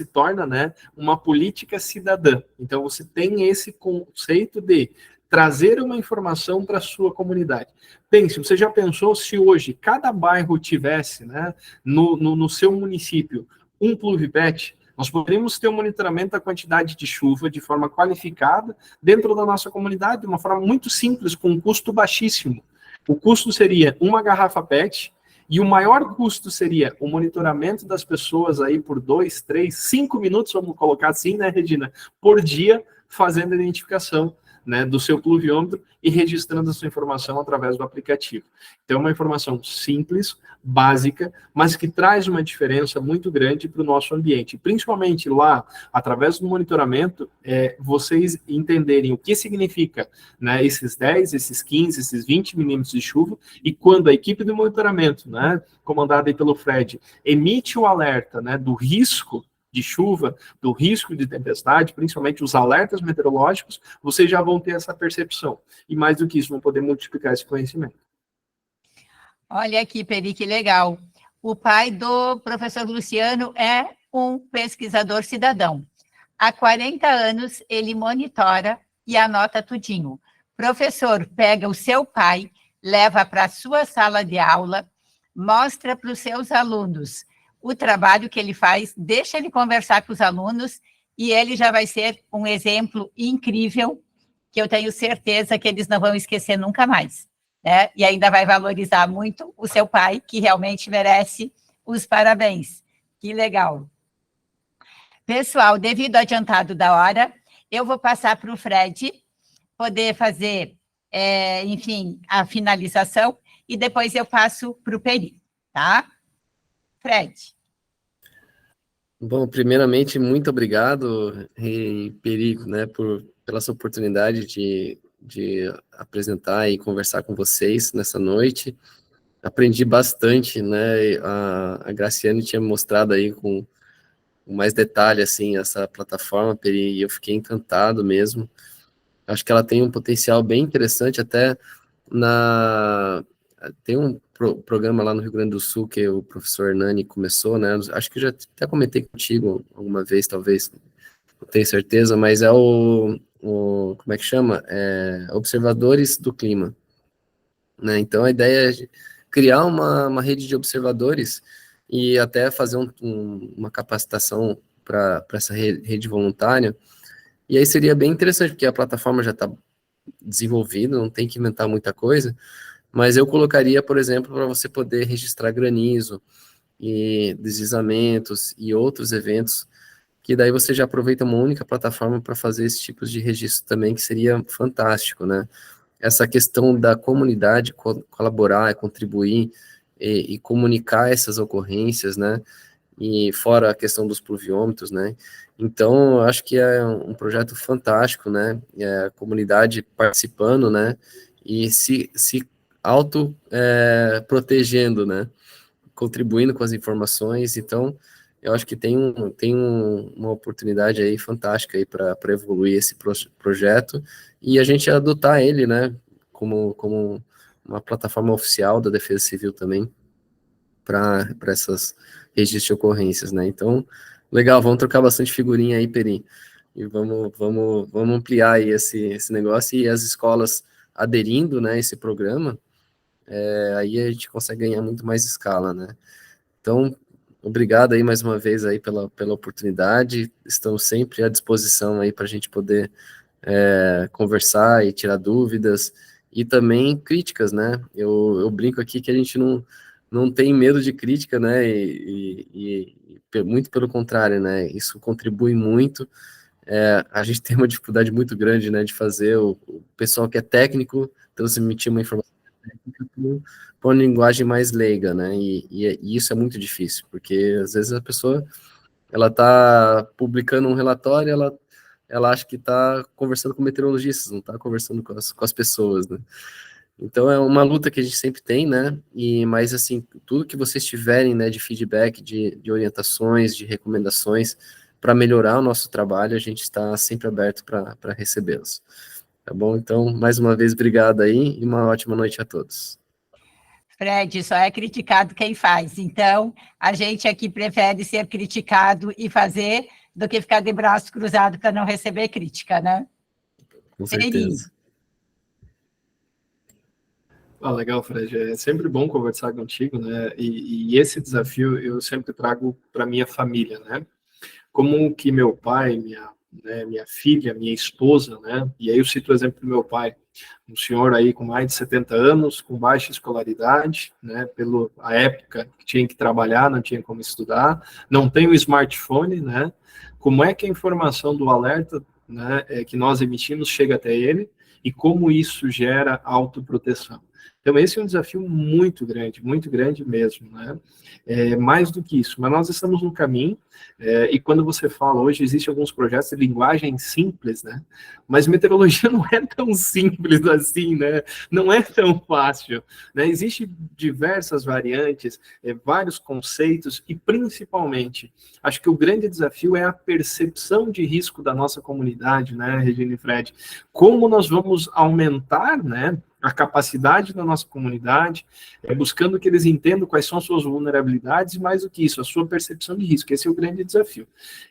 torna, né, uma política cidadã. Então você tem esse conceito de trazer uma informação para a sua comunidade. Pense, você já pensou se hoje cada bairro tivesse, né, no seu município, um pluvipet? Nós poderíamos ter um monitoramento da quantidade de chuva de forma qualificada dentro da nossa comunidade, de uma forma muito simples, com um custo baixíssimo. O custo seria uma garrafa PET, e o maior custo seria o monitoramento das pessoas aí por 2, 3, 5 minutos, vamos colocar assim, né, Regina, por dia, fazendo a identificação né, do seu pluviômetro e registrando a sua informação através do aplicativo. Então, é uma informação simples, básica, mas que traz uma diferença muito grande para o nosso ambiente. Principalmente lá, através do monitoramento, vocês entenderem o que significa, né, esses 10, esses 15, esses 20 milímetros de chuva, e quando a equipe de monitoramento, né, comandada aí pelo Fred, emite o alerta, né, do risco de chuva, do risco de tempestade, principalmente os alertas meteorológicos, vocês já vão ter essa percepção. E mais do que isso, vão poder multiplicar esse conhecimento. Olha aqui, Peri, que legal. O pai do professor Luciano é um pesquisador cidadão. Há 40 anos, ele monitora e anota tudinho. Professor, pega o seu pai, leva para a sua sala de aula, mostra para os seus alunos o trabalho que ele faz, deixa ele conversar com os alunos e ele já vai ser um exemplo incrível que eu tenho certeza que eles não vão esquecer nunca mais, né? E ainda vai valorizar muito o seu pai, que realmente merece os parabéns. Que legal. Pessoal, devido ao adiantado da hora, eu vou passar para o Fred poder fazer, enfim, a finalização e depois eu passo para o Peri, tá? Fred. Bom, primeiramente, muito obrigado, Peri, né, pela sua oportunidade de apresentar e conversar com vocês nessa noite. Aprendi bastante, né, a Graciane tinha mostrado aí com mais detalhe, assim, essa plataforma, Peri, e eu fiquei encantado mesmo. Acho que ela tem um potencial bem interessante, até tem um programa lá no Rio Grande do Sul que o professor Hernani começou, né? Acho que eu já até comentei contigo alguma vez, talvez, não tenho certeza, mas é como é que chama? Observadores do Clima, né? Então a ideia é criar uma rede de observadores e até fazer uma capacitação para essa rede voluntária. E aí seria bem interessante, porque a plataforma já está desenvolvida, não tem que inventar muita coisa, mas eu colocaria, por exemplo, para você poder registrar granizo e deslizamentos e outros eventos, que daí você já aproveita uma única plataforma para fazer esse tipo de registro também, que seria fantástico, né? Essa questão da comunidade colaborar, contribuir e comunicar essas ocorrências, né? E fora a questão dos pluviômetros, né? Então, eu acho que é um projeto fantástico, né? A comunidade participando, né? E se protegendo, né? Contribuindo com as informações. Então, eu acho que tem uma oportunidade aí fantástica aí para evoluir esse projeto e a gente adotar ele, né? Como uma plataforma oficial da Defesa Civil também para essas registros de ocorrências, né? Então, legal, vamos trocar bastante figurinha aí, Peri, e vamos ampliar aí esse negócio, e as escolas aderindo, né, esse programa, aí a gente consegue ganhar muito mais escala, né? Então, obrigado aí mais uma vez aí pela oportunidade, estamos sempre à disposição aí para a gente poder conversar e tirar dúvidas, e também críticas, né? Eu brinco aqui que a gente não tem medo de crítica, né, e muito pelo contrário, né, isso contribui muito. A gente tem uma dificuldade muito grande, né, de fazer o pessoal que é técnico transmitir uma informação técnica para uma linguagem mais leiga, né, e isso é muito difícil, porque às vezes a pessoa, ela está publicando um relatório, ela acha que está conversando com meteorologistas, não está conversando com as pessoas, né. Então, é uma luta que a gente sempre tem, né, mas, assim, tudo que vocês tiverem, né, de feedback, de orientações, de recomendações, para melhorar o nosso trabalho, a gente está sempre aberto para recebê-los, tá bom? Então, mais uma vez, obrigado aí, e uma ótima noite a todos. Fred, só é criticado quem faz, então, a gente aqui prefere ser criticado e fazer, do que ficar de braço cruzado para não receber crítica, né? Com certeza. Legal, Fred. É sempre bom conversar contigo, né? E esse desafio eu sempre trago para minha família, né? Como que meu pai, minha filha, minha esposa, né? E aí eu cito o exemplo do meu pai, um senhor aí com mais de 70 anos, com baixa escolaridade, né? Pela época que tinha que trabalhar, não tinha como estudar, não tem o smartphone, né? Como é que a informação do alerta, né, que nós emitimos chega até ele e como isso gera autoproteção. Então, esse é um desafio muito grande mesmo, né? Mais do que isso, mas nós estamos no caminho, e quando você fala, hoje existem alguns projetos de linguagem simples, né? Mas meteorologia não é tão simples assim, né? Não é tão fácil, né? Existem diversas variantes, vários conceitos, e principalmente, acho que o grande desafio é a percepção de risco da nossa comunidade, né, Regina e Fred? Como nós vamos aumentar, né, a capacidade da nossa comunidade, buscando que eles entendam quais são as suas vulnerabilidades e, mais do que isso, a sua percepção de risco. Esse é o grande desafio.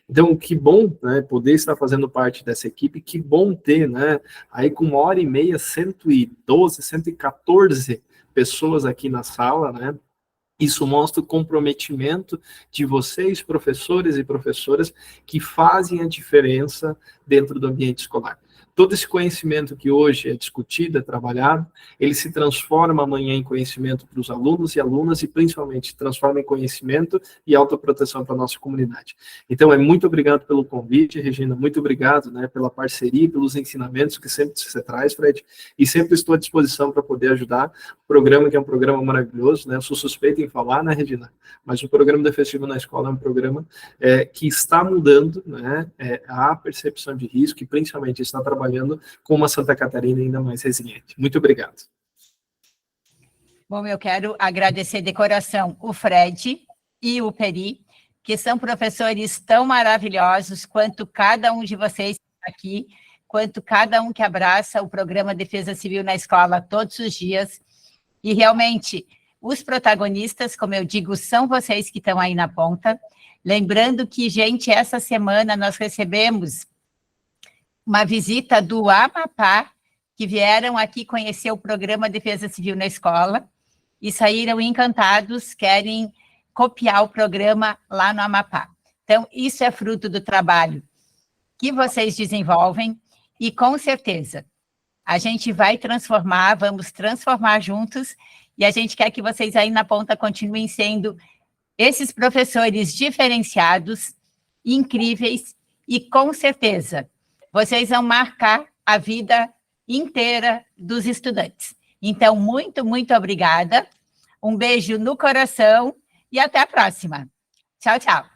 Então, que bom, né, poder estar fazendo parte dessa equipe, que bom ter, né, aí com 1h30, 112, 114 pessoas aqui na sala, né. Isso mostra o comprometimento de vocês, professores e professoras, que fazem a diferença dentro do ambiente escolar. Todo esse conhecimento que hoje é discutido, é trabalhado, ele se transforma amanhã em conhecimento para os alunos e alunas, e principalmente transforma em conhecimento e autoproteção para a nossa comunidade. Então, muito obrigado pelo convite, Regina, muito obrigado, né, pela parceria, pelos ensinamentos que sempre você traz, Fred, e sempre estou à disposição para poder ajudar o programa, que é um programa maravilhoso, né, eu sou suspeito em falar, né, Regina, mas o programa Defensivo na Escola é um programa que está mudando, né, a percepção de risco, e principalmente está trabalhando com uma Santa Catarina ainda mais resiliente. Muito obrigado. Bom, eu quero agradecer de coração o Fred e o Peri, que são professores tão maravilhosos quanto cada um de vocês aqui, quanto cada um que abraça o programa Defesa Civil na Escola todos os dias. E realmente, os protagonistas, como eu digo, são vocês que estão aí na ponta. Lembrando que, gente, essa semana nós recebemos uma visita do Amapá, que vieram aqui conhecer o programa Defesa Civil na Escola, e saíram encantados, querem copiar o programa lá no Amapá. Então, isso é fruto do trabalho que vocês desenvolvem, e com certeza, a gente vai transformar, vamos transformar juntos, e a gente quer que vocês aí na ponta continuem sendo esses professores diferenciados, incríveis, e com certeza, vocês vão marcar a vida inteira dos estudantes. Então, muito, muito obrigada. Um beijo no coração e até a próxima. Tchau, tchau.